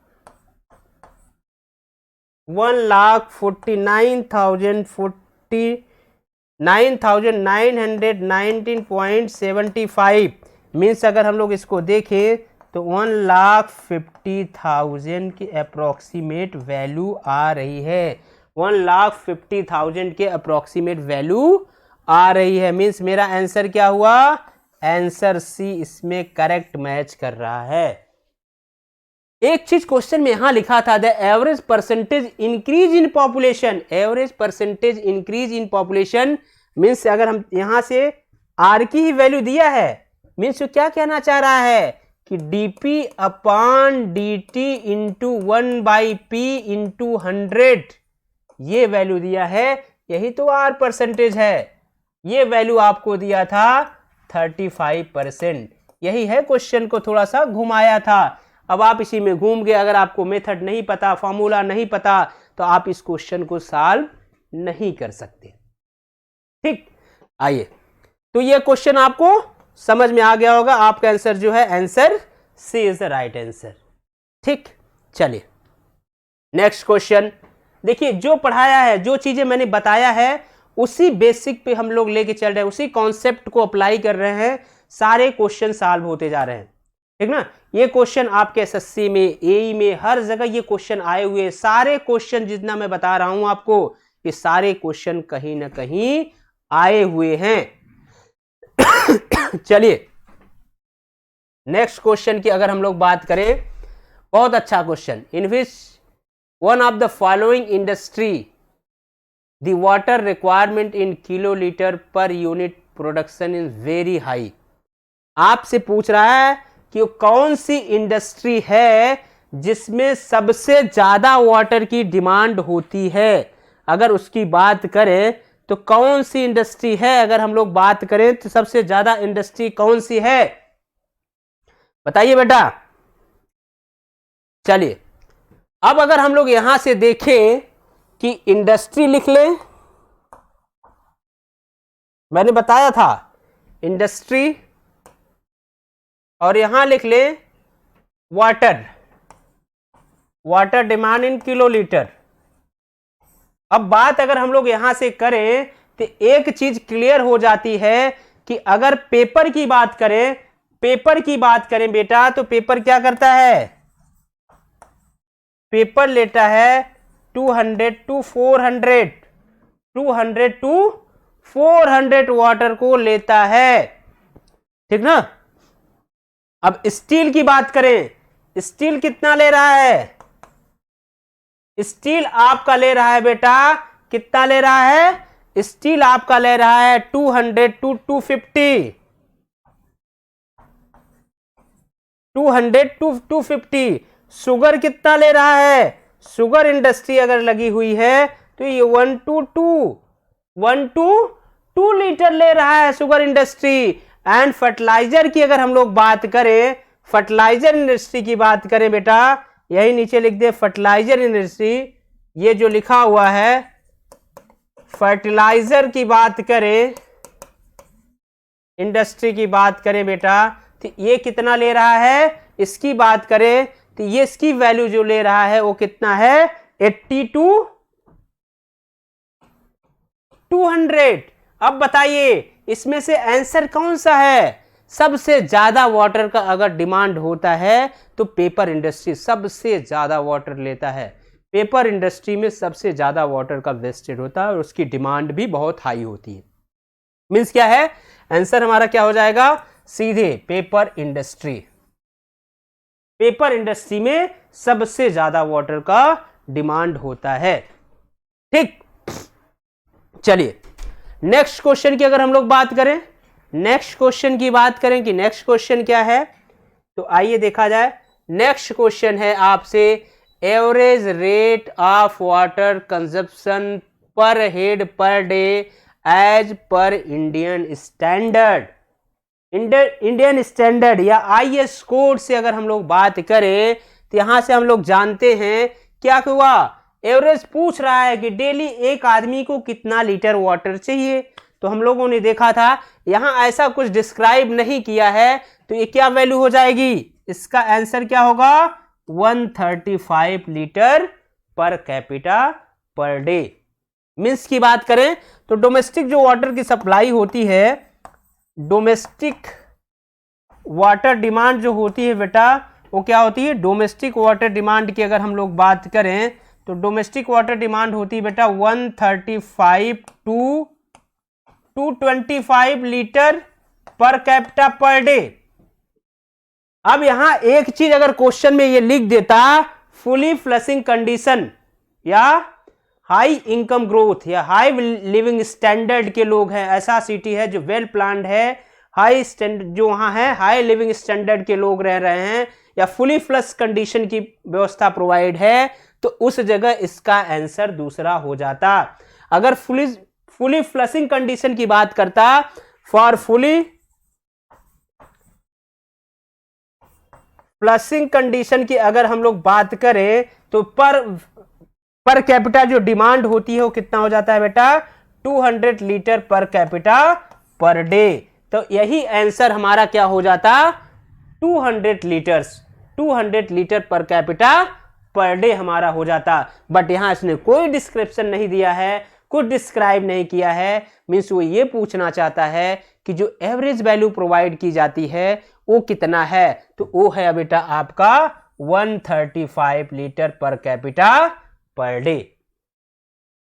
1,49,919.75, मीन्स अगर हम लोग इसको देखें तो 1,50,000 की अप्रोक्सीमेट वैल्यू आ रही है, 1,50,000 के अप्रोक्सीमेट वैल्यू आ रही है, मीन्स मेरा आंसर क्या हुआ, आंसर सी इसमें करेक्ट मैच कर रहा है। एक चीज क्वेश्चन में यहां लिखा था, the average percentage increase in population, average percentage increase in population, means अगर हम यहां से आर की ही वैल्यू दिया है, मीन्स क्या कहना चाह रहा है कि dp upon dt into 1/p into 100, ये वैल्यू दिया है, यही तो आर परसेंटेज है, ये वैल्यू आपको दिया था 35%, यही है, क्वेश्चन को थोड़ा सा घुमाया था, अब आप इसी में घूम गए, अगर आपको मेथड नहीं पता, फॉर्मूला नहीं पता तो आप इस क्वेश्चन को सॉल्व नहीं कर सकते। ठीक, आइए, तो ये क्वेश्चन आपको समझ में आ गया होगा, आपका आंसर जो है, answer C is the right answer. ठीक, चलिए नेक्स्ट क्वेश्चन, देखिए जो पढ़ाया है, जो चीजें मैंने बताया है उसी बेसिक पे हम लोग लेके चल रहे हैं, उसी कॉन्सेप्ट को अप्लाई कर रहे हैं, सारे क्वेश्चन सॉल्व होते जा रहे हैं, ठीक ना। ये क्वेश्चन आपके एसएससी में, एई में, हर जगह ये क्वेश्चन आए हुए हैं, सारे क्वेश्चन जितना मैं बता रहा हूं आपको, ये सारे क्वेश्चन कहीं ना कहीं आए हुए हैं। चलिए नेक्स्ट क्वेश्चन की अगर हम लोग बात करें, बहुत अच्छा question, in which one of the following industry the water requirement in kilolitre per unit production is very high, आपसे पूछ रहा है कि कौन सी इंडस्ट्री है जिसमें सबसे ज्यादा वाटर की डिमांड होती है, अगर उसकी बात करें तो कौन सी इंडस्ट्री है, अगर हम लोग बात करें तो सबसे ज्यादा इंडस्ट्री कौन सी है, बताइए बेटा। चलिए अब अगर हम लोग यहां से देखें कि इंडस्ट्री लिख लें, मैंने बताया था इंडस्ट्री और यहां लिख ले water, water demand in kilolitre. अब बात अगर हम लोग यहां से करें तो एक चीज क्लियर हो जाती है कि अगर पेपर की बात करें, पेपर की बात करें बेटा, तो पेपर क्या करता है, पेपर लेता है 200 टू 400, 200 टू 400 वाटर को लेता है, ठीक ना। अब स्टील की बात करें, स्टील कितना ले रहा है, स्टील आपका ले रहा है बेटा, कितना ले रहा है, स्टील आपका ले रहा है 200 टू 250, 200 टू 250। शुगर कितना ले रहा है, शुगर इंडस्ट्री अगर लगी हुई है तो ये 1 टू 2 लीटर ले रहा है शुगर इंडस्ट्री। एंड फर्टिलाइजर की अगर हम लोग बात करें, फर्टिलाइजर इंडस्ट्री की बात करें बेटा, यही नीचे लिख दे फर्टिलाइजर इंडस्ट्री, ये जो लिखा हुआ है फर्टिलाइजर की बात करें, इंडस्ट्री की बात करें बेटा, तो ये कितना ले रहा है, इसकी बात करें तो ये इसकी वैल्यू जो ले रहा है वो कितना है, 80 टू 200। अब बताइए इसमें से आंसर कौन सा है, सबसे ज्यादा वाटर का अगर डिमांड होता है तो पेपर इंडस्ट्री सबसे ज्यादा वाटर लेता है, पेपर इंडस्ट्री में सबसे ज्यादा वाटर का वेस्टेज होता है और उसकी डिमांड भी बहुत हाई होती है। मींस क्या है, आंसर हमारा क्या हो जाएगा, सीधे पेपर इंडस्ट्री, पेपर इंडस्ट्री में सबसे ज्यादा वाटर का डिमांड होता है, ठीक। चलिए नेक्स्ट क्वेश्चन की अगर हम लोग बात करें, नेक्स्ट क्वेश्चन की बात करें कि नेक्स्ट क्वेश्चन क्या है, तो आइए देखा जाए। नेक्स्ट क्वेश्चन है आपसे average rate of water consumption per head per day as per Indian standard. Indian standard या आईएस कोड से अगर हम लोग बात करें तो यहां से हम लोग जानते हैं क्या हुआ, एवरेज पूछ रहा है कि डेली एक आदमी को कितना लीटर वाटर चाहिए। तो हम लोगों ने देखा था यहां ऐसा कुछ डिस्क्राइब नहीं किया है, तो ये क्या वैल्यू हो जाएगी, इसका आंसर क्या होगा, 135 litre per capita per day. Means की बात करें तो डोमेस्टिक जो वाटर की सप्लाई होती है, डोमेस्टिक वाटर डिमांड जो होती है बेटा वो क्या होती है, डोमेस्टिक वाटर डिमांड की अगर हम लोग बात करें तो डोमेस्टिक वाटर डिमांड होती है बेटा 135 to 225 litre per capita per day. अब यहां एक चीज अगर क्वेश्चन में ये लिख देता, फुली फ्लशिंग कंडीशन या हाई इनकम ग्रोथ या हाई लिविंग स्टैंडर्ड के लोग हैं, ऐसा सिटी है जो वेल प्लान्ड है, हाई स्टैंडर्ड जो वहां है, हाई लिविंग स्टैंडर्ड के लोग रह रहे हैं या फुली फ्लश कंडीशन की व्यवस्था प्रोवाइड है, तो उस जगह इसका आंसर दूसरा हो जाता। अगर फुली फ्लशिंग कंडीशन की बात करता, फॉर फुली फ्लशिंग कंडीशन की अगर हम लोग बात करें तो पर कैपिटा जो डिमांड होती है वो कितना हो जाता है बेटा, 200 litre per capita per day. तो यही आंसर हमारा क्या हो जाता, 200 litre per capita per day हमारा हो जाता। बट यहां इसने कोई डिस्क्रिप्शन नहीं दिया है, कुछ डिस्क्राइब नहीं किया है। मीन्स वो ये पूछना चाहता है कि जो एवरेज वैल्यू प्रोवाइड की जाती है वो कितना है, तो वो है बेटा आपका 135 litre per capita per day,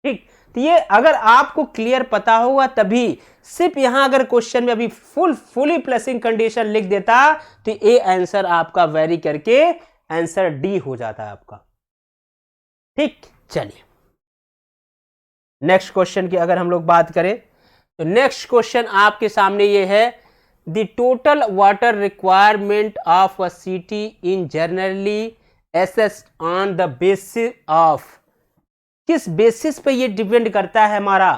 ठीक। तो ये अगर आपको क्लियर पता होगा तभी, सिर्फ यहां अगर क्वेश्चन में अभी फुली फ्लशिंग कंडीशन लिख देता तो ये आंसर आपका वेरी करके आंसर डी हो जाता है आपका, ठीक। चलिए नेक्स्ट क्वेश्चन की अगर हम लोग बात करें तो नेक्स्ट क्वेश्चन आपके सामने ये है, the total water requirement of a city in generally assessed on the basis of, किस बेसिस पे ये डिपेंड करता है हमारा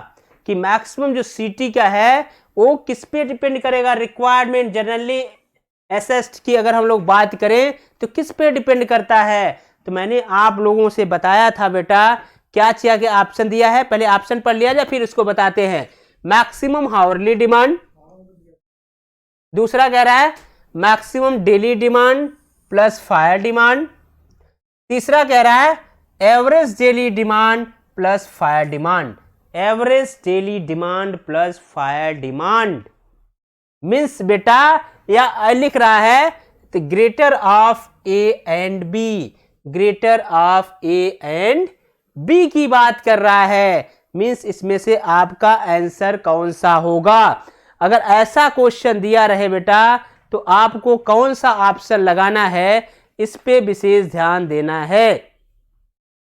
कि मैक्सिमम जो सिटी का है वो किस पे डिपेंड करेगा, रिक्वायरमेंट जनरली असेस्ड की अगर हम लोग बात करें तो किस पे डिपेंड करता है। तो मैंने आप लोगों से बताया था बेटा, क्या चाहिए कि ऑप्शन दिया है, पहले ऑप्शन पढ़ लिया जाए फिर इसको बताते हैं। मैक्सिमम हावरली डिमांड, दूसरा कह रहा है maximum daily demand plus fire demand. तीसरा कह रहा है average daily demand plus fire demand. Average daily demand plus fire demand means बेटा या लिख रहा है तो greater of A and B, greater of A and B की बात कर रहा है। मीन्स इसमें से आपका आंसर कौन सा होगा। अगर ऐसा क्वेश्चन दिया रहे बेटा तो आपको कौन सा ऑप्शन लगाना है, इस पे विशेष ध्यान देना है।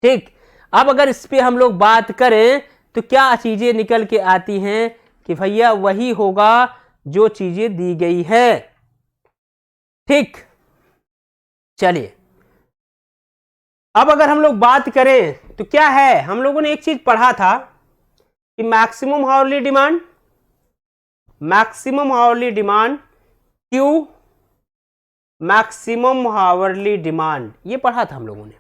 ठीक, अब अगर इस पे हम लोग बात करें तो क्या चीजें निकल के आती हैं कि भैया वही होगा जो चीजें दी गई है। ठीक, चलिए अब अगर हम लोग बात करें तो क्या है, हम लोगों ने एक चीज पढ़ा था कि maximum hourly demand, maximum hourly demand Q, maximum hourly demand, ये पढ़ा था हम लोगों ने।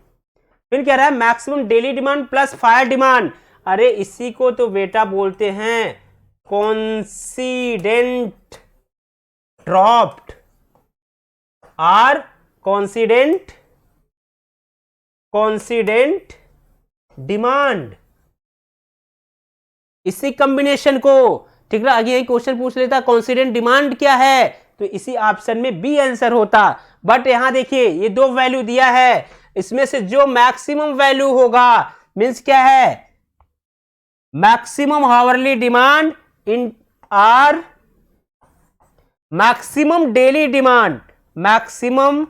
फिर क्या रहा है maximum daily demand plus fire demand. अरे इसी को तो बेटा बोलते हैं कोइंसिडेंट ड्रॉप्ड और कोइंसिडेंट डिमांड, इसी कॉम्बिनेशन को। ठीक है, आगे क्वेश्चन पूछ लेता कोइंसिडेंट डिमांड क्या है तो इसी ऑप्शन में बी आंसर होता। बट यहां देखिए ये दो वैल्यू दिया है, इसमें से जो मैक्सिमम वैल्यू होगा मींस क्या है maximum hourly demand in are maximum daily demand, maximum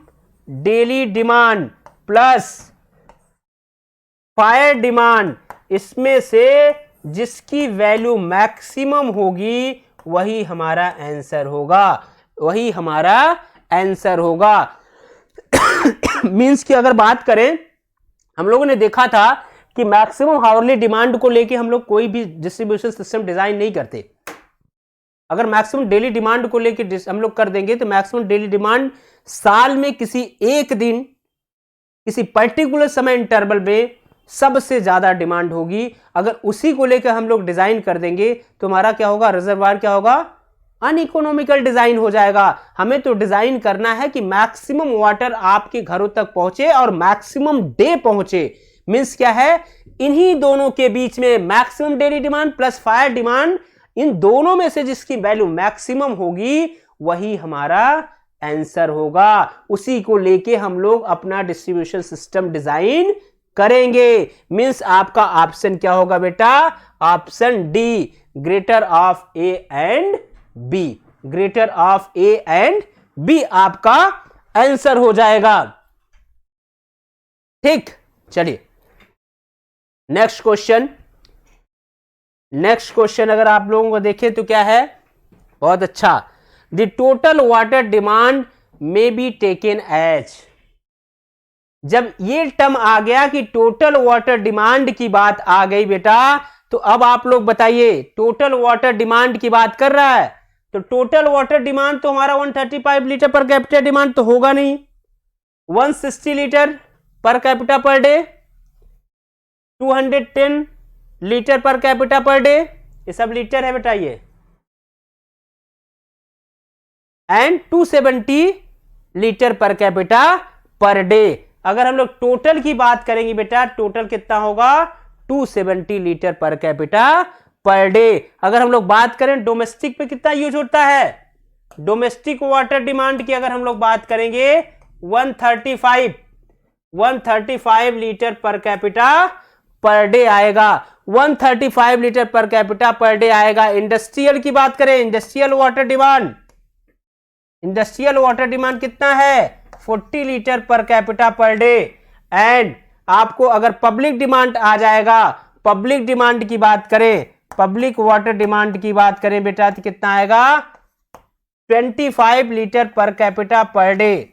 daily demand plus fire demand, इसमें से जिसकी वैल्यू मैक्सिमम होगी वही हमारा आंसर होगा, वही हमारा आंसर होगा। मींस की अगर बात करें हम लोगों ने देखा था कि मैक्सिमम हावरली डिमांड को लेके हम लोग कोई भी डिस्ट्रीब्यूशन सिस्टम डिजाइन नहीं करते। अगर मैक्सिमम डेली डिमांड को लेके हम लोग कर देंगे तो मैक्सिमम डेली डिमांड साल में किसी एक दिन किसी पर्टिकुलर समय इंटरवल में सबसे ज्यादा डिमांड होगी। अगर उसी को लेकर हम लोग डिजाइन कर देंगे तो हमारा क्या होगा, रिजर्वायर क्या होगा, अनइकोनॉमिकल डिजाइन हो जाएगा। हमें तो डिजाइन करना है कि मैक्सिमम वाटर आपके घरों तक पहुंचे और मैक्सिमम डे पहुंचे। मींस क्या है, इन्हीं दोनों के बीच में maximum daily demand plus fire demand, इन दोनों में से जिसकी वैल्यू मैक्सिमम होगी वही हमारा आंसर होगा। उसी को लेके हम लोग अपना डिस्ट्रीब्यूशन सिस्टम डिजाइन करेंगे। मींस आपका ऑप्शन क्या होगा बेटा, option D, greater of A and B, greater of A and B आपका आंसर हो जाएगा। ठीक, चलिए नेक्स्ट क्वेश्चन। नेक्स्ट क्वेश्चन अगर आप लोगों को देखें तो क्या है, बहुत अच्छा, the total water demand may be taken as. जब ये टर्म आ गया कि टोटल वाटर डिमांड की बात आ गई बेटा, तो अब आप लोग बताइए टोटल वाटर डिमांड की बात कर रहा है तो टोटल वाटर डिमांड तो हमारा 135 लीटर पर कैपिटा डिमांड तो होगा नहीं, 160 litre per capita per day, 210 litre per capita per day, ये सब लीटर है बेटा ये, and 270 litre per capita per day. अगर हम लोग टोटल की बात करेंगे बेटा, टोटल कितना होगा, 270 litre per capita per day. अगर हम लोग बात करें डोमेस्टिक पे कितना यूज होता है, डोमेस्टिक वाटर डिमांड की अगर हम लोग बात करेंगे 135 litre per capita per day आएगा, 135 litre per capita per day आएगा। इंडस्ट्रियल की बात करें, इंडस्ट्रियल वाटर डिमांड कितना है, 40 litre per capita per day. And आपको अगर पब्लिक डिमांड आ जाएगा, पब्लिक डिमांड की बात करें, पब्लिक वाटर डिमांड की बात करें बेटा तो कितना आएगा, 25 litre per capita per day.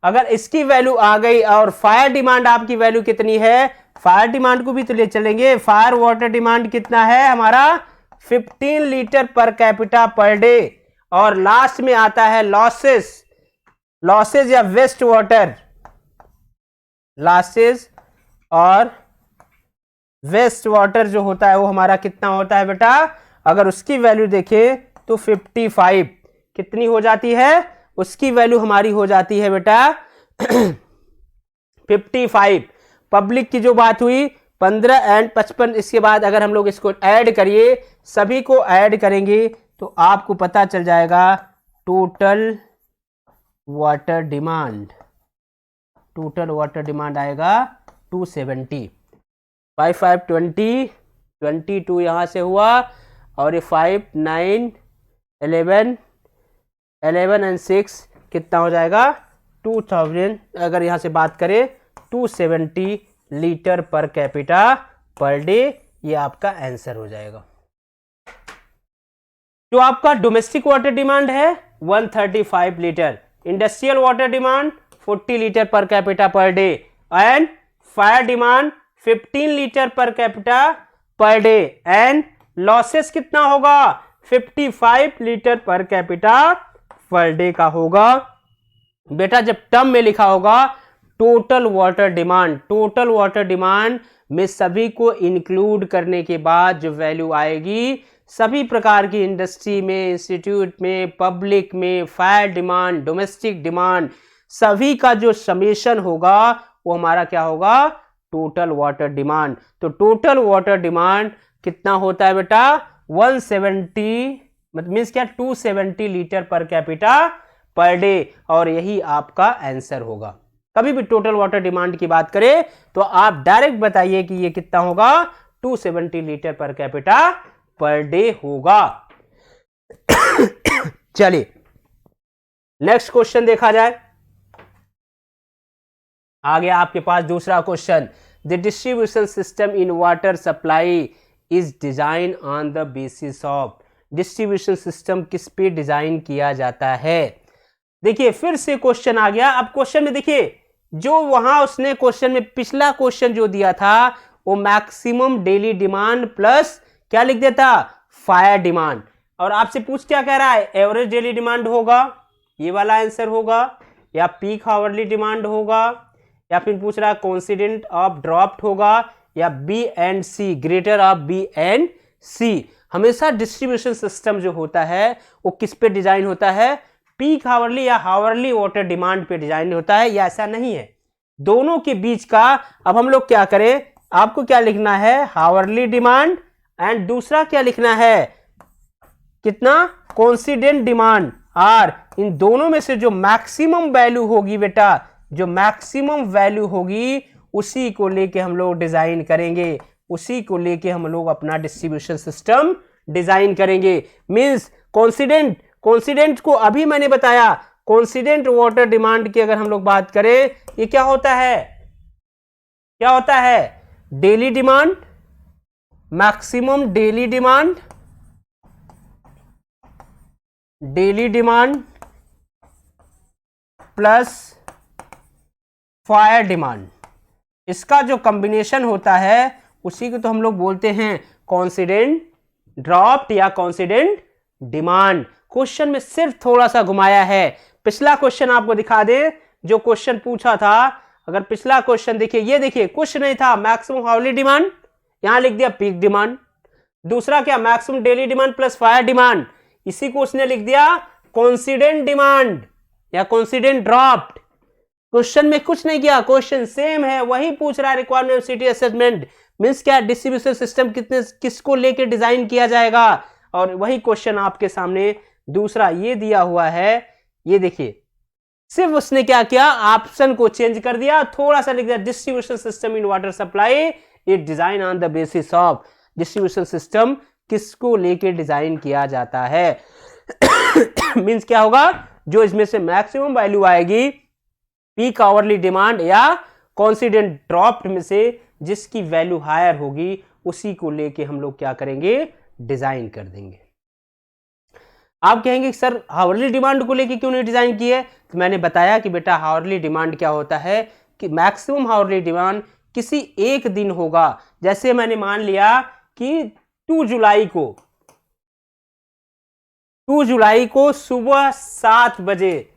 अगर इसकी वैल्यू आ गई और फायर डिमांड आपकी वैल्यू कितनी है, फायर डिमांड को भी तो ले चलेंगे, फायर वाटर डिमांड कितना है हमारा 15 litre per capita per day. और लास्ट में आता है लॉसेज या वेस्ट वाटर, लॉसेज और वेस्ट वाटर जो होता है वो हमारा कितना होता है बेटा, अगर उसकी वैल्यू देखें तो 55 कितनी हो जाती है, उसकी वैल्यू हमारी हो जाती है बेटा 55। पब्लिक की जो बात हुई 15 एंड 55, इसके बाद अगर हम लोग इसको ऐड करिए, सभी को ऐड करेंगे तो आपको पता चल जाएगा total water demand. Total water demand आएगा 270। 5 5 20, 22 यहाँ से हुआ, और ये 5 9 11 एंड 6 कितना हो जाएगा 2000। अगर यहाँ से बात करें 270 litre per capita per day, ये आपका आंसर हो जाएगा। जो आपका डोमेस्टिक वाटर डिमांड है 135 litre, industrial water demand 40 litre per capita per day, and fire demand 15 litre per capita per day, and losses कितना होगा 55 litre per capita per day का होगा। बेटा जब टर्म में लिखा होगा total water demand, total water demand में सभी को इंक्लूड करने के बाद जो वैल्यू आएगी, सभी प्रकार की इंडस्ट्री में, इंस्टीट्यूट में, पब्लिक में, फायर डिमांड, डोमेस्टिक डिमांड, सभी का जो समेशन होगा वो हमारा क्या होगा टोटल वाटर डिमांड। तो टोटल वाटर डिमांड कितना होता है बेटा 170, मतलब मीन्स क्या 270 litre per capita per day, और यही आपका आंसर होगा। कभी भी टोटल वाटर डिमांड की बात करें तो आप डायरेक्ट बताइए कि ये कितना होगा 270 litre per capita per day होगा। चलिए नेक्स्ट क्वेश्चन देखा जाए। आगे आपके पास दूसरा question, the distribution system in water supply is design on the basis of. Distribution system किस पे डिजाइन किया जाता है। देखिए फिर से क्वेश्चन आ गया। अब क्वेश्चन में देखिए जो वहां उसने क्वेश्चन में पिछला क्वेश्चन जो दिया था वो मैक्सिमम डेली डिमांड प्लस क्या लिख देता फायर डिमांड, और आपसे पूछ क्या कह रहा है एवरेज डेली डिमांड होगा, ये वाला आंसर होगा, या पीक आवरली डिमांड होगा, या फिर पूछ रहा है कोइंसिडेंट ऑफ ड्रॉप्ड होगा, या B and C greater of B and C. हमेशा डिस्ट्रीब्यूशन सिस्टम जो होता है वो किस पे डिजाइन होता है पीक हावरली या हावरली वाटर डिमांड पे डिजाइन होता है, या ऐसा नहीं है दोनों के बीच का। अब हम लोग क्या करें, आपको क्या लिखना है हावरली डिमांड, एंड दूसरा क्या लिखना है कितना कोइंसिडेंट डिमांड, और इन दोनों में से जो मैक्सिमम वैल्यू होगी बेटा, जो मैक्सिमम वैल्यू होगी उसी को लेके हम लोग डिजाइन करेंगे, उसी को लेके हम लोग अपना डिस्ट्रीब्यूशन सिस्टम डिजाइन करेंगे। मींस कोइंसिडेंट को अभी मैंने बताया, कोइंसिडेंट वाटर डिमांड की अगर हम लोग बात करें ये क्या होता है daily demand, maximum daily demand plus fire demand, इसका जो कॉम्बिनेशन होता है उसी को तो हम लोग बोलते हैं कोइंसिडेंट ड्रॉप्ड या कोइंसिडेंट डिमांड। क्वेश्चन में सिर्फ थोड़ा सा घुमाया है। पिछला क्वेश्चन आपको दिखा दे जो क्वेश्चन पूछा था। अगर पिछला क्वेश्चन देखिए, ये देखिए कुछ नहीं था मैक्सिमम हावरली डिमांड, यहां लिख दिया पीक डिमांड। दूसरा क्या maximum daily demand plus fire demand, इसी को उसने लिख दिया कोइंसिडेंट डिमांड या कोइंसिडेंट ड्रॉप्ड। क्वेश्चन में कुछ नहीं किया, क्वेश्चन सेम है, वही पूछ रहा है रिक्वायरमेंट सिटी असेसमेंट मींस क्या डिस्ट्रीब्यूशन सिस्टम किसको लेके डिजाइन किया जाएगा, और वही क्वेश्चन आपके सामने दूसरा ये दिया हुआ है। ये देखिए सिर्फ उसने क्या किया ऑप्शन को चेंज कर दिया, थोड़ा सा लिख दिया distribution system in water supply is design on the basis of. Distribution system किसको लेके डिजाइन किया जाता है मींस क्या होगा जो इसमें से मैक्सिमम वैल्यू आएगी पीक आवरली डिमांड या कोइंसिडेंट ड्रॉप्ड में से जिसकी वैल्यू हायर होगी उसी को लेके हम लोग क्या करेंगे डिजाइन कर देंगे। आप कहेंगे सर हावरली डिमांड को लेके क्यों नहीं डिजाइन किए, तो मैंने बताया कि बेटा हावरली डिमांड क्या होता है कि मैक्सिमम हावरली डिमांड किसी एक दिन होगा। जैसे मैंने मान लिया कि 2 जुलाई को सुबह 7 बजे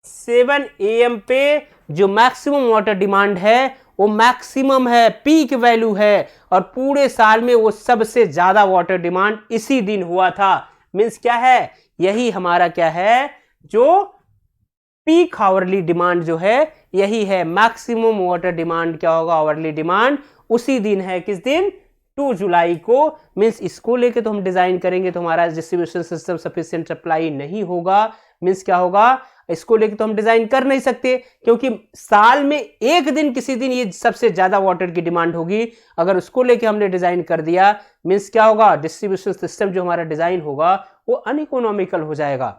7 AM पे जो मैक्सिमम वाटर डिमांड है वो मैक्सिमम है, पीक वैल्यू है, और पूरे साल में वो सबसे ज्यादा वाटर डिमांड इसी दिन हुआ था। मींस क्या है, यही हमारा क्या है जो पीक आवरली डिमांड जो है यही है मैक्सिमम वाटर डिमांड। क्या होगा? आवरली डिमांड उसी दिन है, किस दिन? 2 जुलाई को। मीन्स इसको लेके तो हम डिजाइन करेंगे तो हमारा डिस्ट्रीब्यूशन सिस्टम सफिशिएंट सप्लाई नहीं होगा। मीन्स क्या होगा? इसको लेके तो हम डिजाइन कर नहीं सकते, क्योंकि साल में एक दिन किसी दिन ये सबसे ज्यादा वाटर की डिमांड होगी। अगर उसको लेके हमने डिजाइन कर दिया, मीन्स क्या होगा? डिस्ट्रीब्यूशन सिस्टम जो हमारा डिजाइन होगा वो अनइकोनॉमिकल हो जाएगा।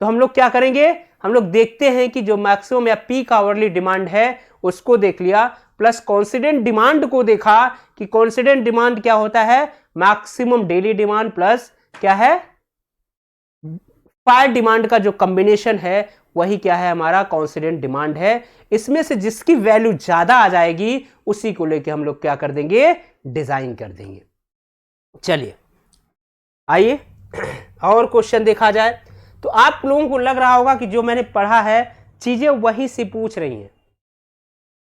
तो हम लोग क्या करेंगे? हम लोग देखते हैं कि जो मैक्सिमम या पीक आवरली डिमांड है उसको देख लिया, प्लस कॉन्सिडेंट डिमांड को देखा कि कॉन्सिडेंट डिमांड क्या होता है? मैक्सिमम डेली डिमांड प्लस क्या है? फायर डिमांड का जो कॉम्बिनेशन है वही क्या है? हमारा कॉन्सिडेंट डिमांड है। इसमें से जिसकी वैल्यू ज्यादा आ जाएगी उसी को लेके हम लोग क्या कर देंगे? डिजाइन कर देंगे। चलिए आइए और क्वेश्चन देखा जाए। तो आप लोगों को लग रहा होगा कि जो मैंने पढ़ा है चीजें वहीं से पूछ रही हैं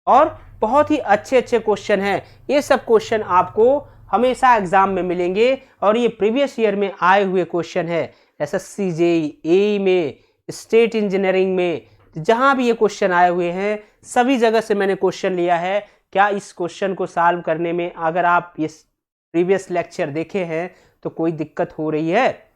और बहुत ही अच्छे अच्छे क्वेश्चन हैं। ये सब क्वेश्चन आपको हमेशा एग्जाम में मिलेंगे और ये प्रीवियस ईयर में आए हुए क्वेश्चन है। एसएससी जेईई एई में, स्टेट इंजीनियरिंग में, जहां भी ये क्वेश्चन आए हुए हैं सभी जगह से मैंने क्वेश्चन लिया है। क्या इस क्वेश्चन को सॉल्व करने में अगर आप ये प्रीवियस लेक्चर देखे हैं तो कोई दिक्कत हो रही है?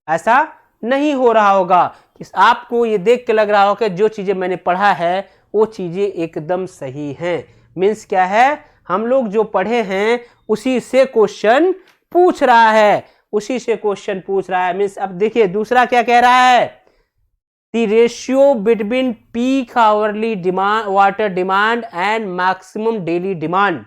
ऐसा नहीं हो रहा होगा कि आपको ये देख के लग रहा होगा कि जो चीजें मैंने पढ़ा है वो चीजें एकदम सही हैं। मीन्स क्या है? हम लोग जो पढ़े हैं उसी से क्वेश्चन पूछ रहा है, उसी से क्वेश्चन पूछ रहा है। मीन्स अब देखिए दूसरा क्या कह रहा है? The ratio between peak hourly demand water demand and maximum daily demand.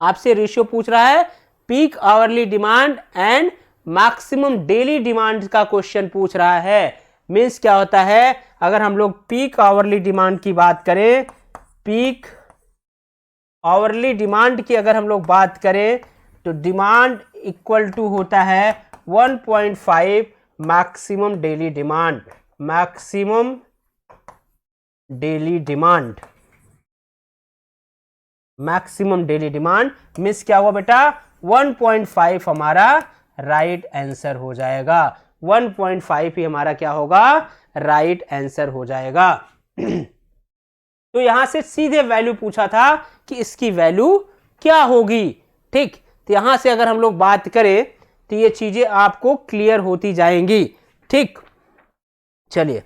आपसे रेशियो पूछ रहा है, peak hourly demand and maximum daily demand का क्वेश्चन पूछ रहा है। मीन्स क्या होता है? अगर हम लोग पीक आवरली डिमांड की बात करें, पीक आवरली डिमांड की अगर हम लोग बात करें तो डिमांड इक्वल टू होता है 1.5 maximum daily demand. Maximum daily demand, maximum daily demand means क्या हुआ बेटा? 1.5 हमारा राइट आंसर हो जाएगा। 1.5 ही हमारा क्या होगा? राइट आंसर हो जाएगा। तो यहां से सीधे वैल्यू पूछा था कि इसकी वैल्यू क्या होगी। ठीक, तो यहां से अगर हम लोग बात करें तो ये चीजें आपको क्लियर होती जाएंगी। ठीक, चलिए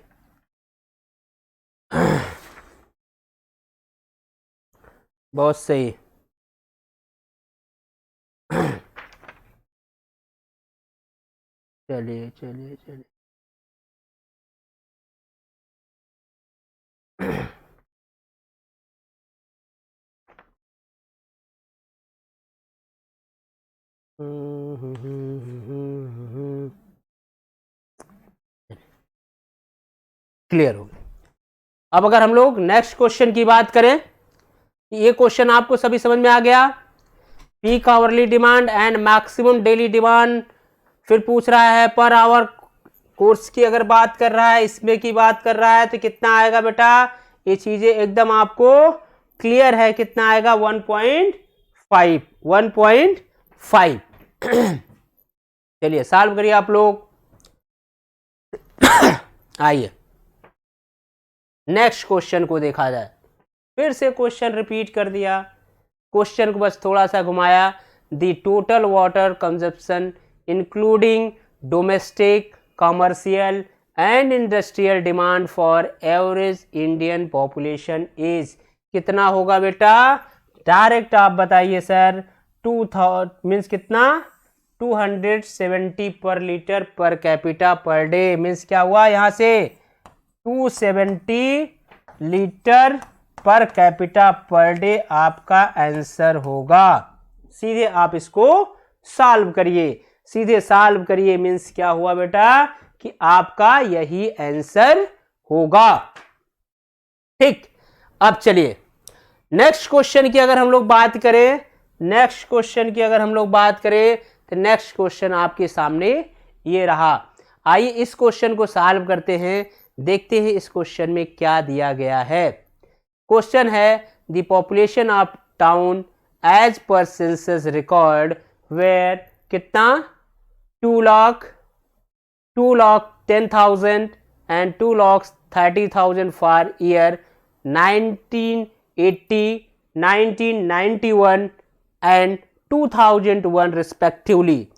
बहुत सही। चलिए चलिए चलिए क्लियर हो गया। अब अगर हम लोग नेक्स्ट क्वेश्चन की बात करें, ये क्वेश्चन आपको सभी समझ में आ गया। Peak hourly demand and maximum daily demand, फिर पूछ रहा है पर आवर कोर्स की अगर बात कर रहा है, इसमें की बात कर रहा है तो कितना आएगा बेटा? ये चीजें एकदम आपको क्लियर है। कितना आएगा? 1.5। 1.5 चलिए सॉल्व करिए आप लोग। आइए नेक्स्ट क्वेश्चन को देखा जाए। फिर से क्वेश्चन रिपीट कर दिया, क्वेश्चन को बस थोड़ा सा घुमाया। The total water consumption including domestic, commercial and industrial demand for average Indian population is कितना होगा बेटा? डायरेक्ट आप बताइए सर। 2000 मीन्स कितना? 270 पर litre per capita per day. Means क्या हुआ? यहां से 270 litre per capita per day आपका आंसर होगा। सीधे आप इसको सॉल्व करिए, सीधे सॉल्व करिए। मीन्स क्या हुआ बेटा? कि आपका यही आंसर होगा। ठीक, अब चलिए नेक्स्ट क्वेश्चन की अगर हम लोग बात करें, नेक्स्ट क्वेश्चन की अगर हम लोग बात करें तो नेक्स्ट क्वेश्चन आपके सामने ये रहा। आइए इस क्वेश्चन को सॉल्व करते हैं, देखते हैं इस क्वेश्चन में क्या दिया गया है। क्वेश्चन है the population of town as per census record were कितना? 2,10,000 and 2,30,000 for year 1980, 1991 and 2001 respectively.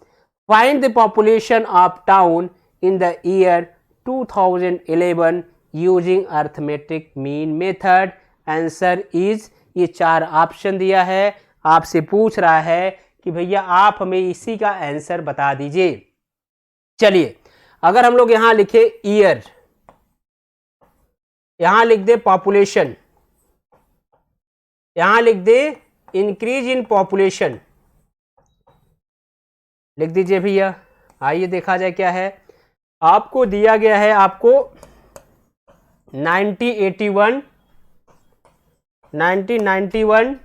Find the population of town in the year 2011 using arithmetic mean method. Answer is, ये 4 ऑप्शन दिया है, आपसे पूछ रहा है कि भैया आप हमें इसी का आंसर बता दीजिए। चलिए, अगर हम लोग यहां लिखे ईयर, यहां लिख दे पॉपुलेशन, यहां लिख दे इंक्रीज इन पॉपुलेशन, लिख दीजिए भैया। आइए देखा जाए क्या है। आपको दिया गया है, आपको 1981, 1991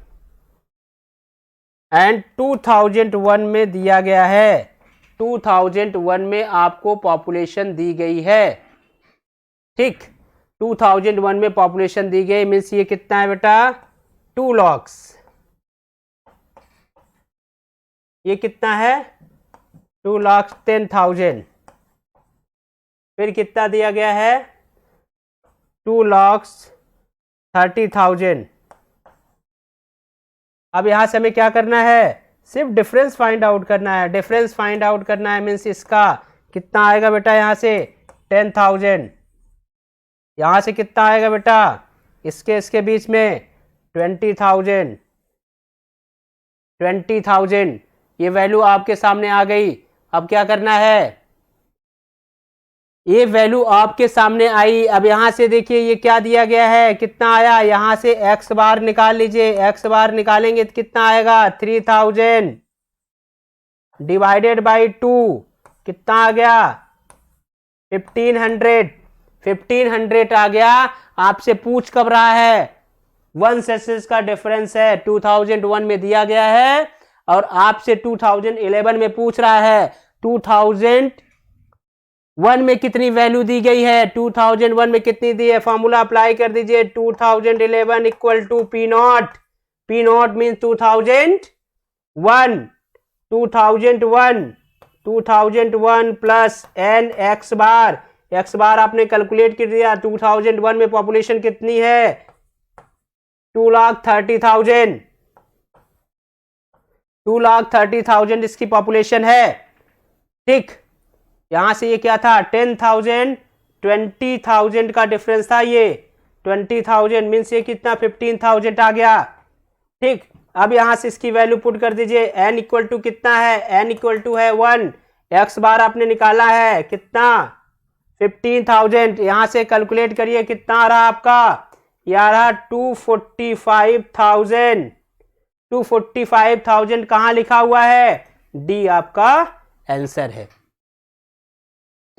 एंड 2001 में दिया गया है। 2001 में आपको पॉपुलेशन दी गई है, ठीक। 2001 में पॉपुलेशन दी गई, मीन्स ये कितना है बेटा, 2 लाख। ये कितना है, 2,10,000। फिर कितना दिया गया है, 2,30,000। अब यहां से हमें क्या करना है, सिर्फ डिफरेंस फाइंड आउट करना है। डिफरेंस फाइंड आउट करना है मीन्स इसका कितना आएगा बेटा, यहां से 10,000, यहां से कितना आएगा बेटा, इसके बीच में 20,000, 20,000। ये वैल्यू आपके सामने आ गई। अब क्या करना है, ये वैल्यू आपके सामने आई। अब यहां से देखिए ये क्या दिया गया है, कितना आया, यहां से एक्स बार निकाल लीजिए। एक्स बार निकालेंगे तो कितना आएगा, 3,000 डिवाइडेड बाई 2 कितना आ गया, 1500। 1500 आ गया। आपसे पूछ कब रहा है, 1 सेंसस का डिफरेंस है। 2001 में दिया गया है और आपसे 2011 में पूछ रहा है। 2001 में कितनी वैल्यू दी गई है, 2001 में कितनी दी है, फॉर्मूला अप्लाई कर दीजिए। 2011 equal to P naught. P naught means 2001, 2001 plus N X bar. X bar आपने कैलकुलेट कर दिया। 2001 में पॉपुलेशन कितनी है, 2,30,000। 2,30,000 इसकी पॉपुलेशन है, ठीक। यहां से ये क्या था, 10,000, 20,000 का डिफरेंस था। ये 20,000 मीन्स ये कितना, 15,000 आ गया, ठीक। अब यहां से इसकी वैल्यू पुट कर दीजिए। n इक्वल टू कितना है, n इक्वल टू है 1। एक्स बार आपने निकाला है कितना, 15,000। यहां से कैलकुलेट करिए कितना आ रहा आपका, ये आ रहा 245,000। 245,000 कहां लिखा हुआ है, डी आपका आंसर है।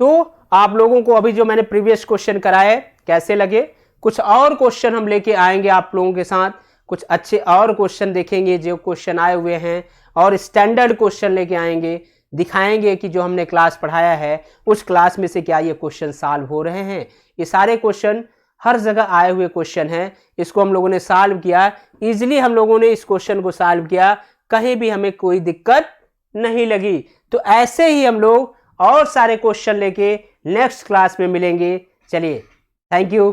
तो आप लोगों को अभी जो मैंने प्रीवियस क्वेश्चन कराए कैसे लगे, कुछ और क्वेश्चन हम लेके आएंगे आप लोगों के साथ। कुछ अच्छे और क्वेश्चन देखेंगे जो क्वेश्चन आए हुए हैं, और स्टैंडर्ड क्वेश्चन लेके आएंगे, दिखाएंगे कि जो हमने क्लास पढ़ाया है उस क्लास में से क्या ये क्वेश्चन सॉल्व हो रहे हैं। ये सारे क्वेश्चन हर जगह आए हुए क्वेश्चन हैं, इसको हम लोगों ने सॉल्व किया। इजीली हम लोगों ने इस क्वेश्चन को सॉल्व किया, कहीं भी हमें कोई दिक्कत नहीं लगी। तो ऐसे ही हम लोग और सारे क्वेश्चन लेके नेक्स्ट क्लास में मिलेंगे। चलिए, थैंक यू।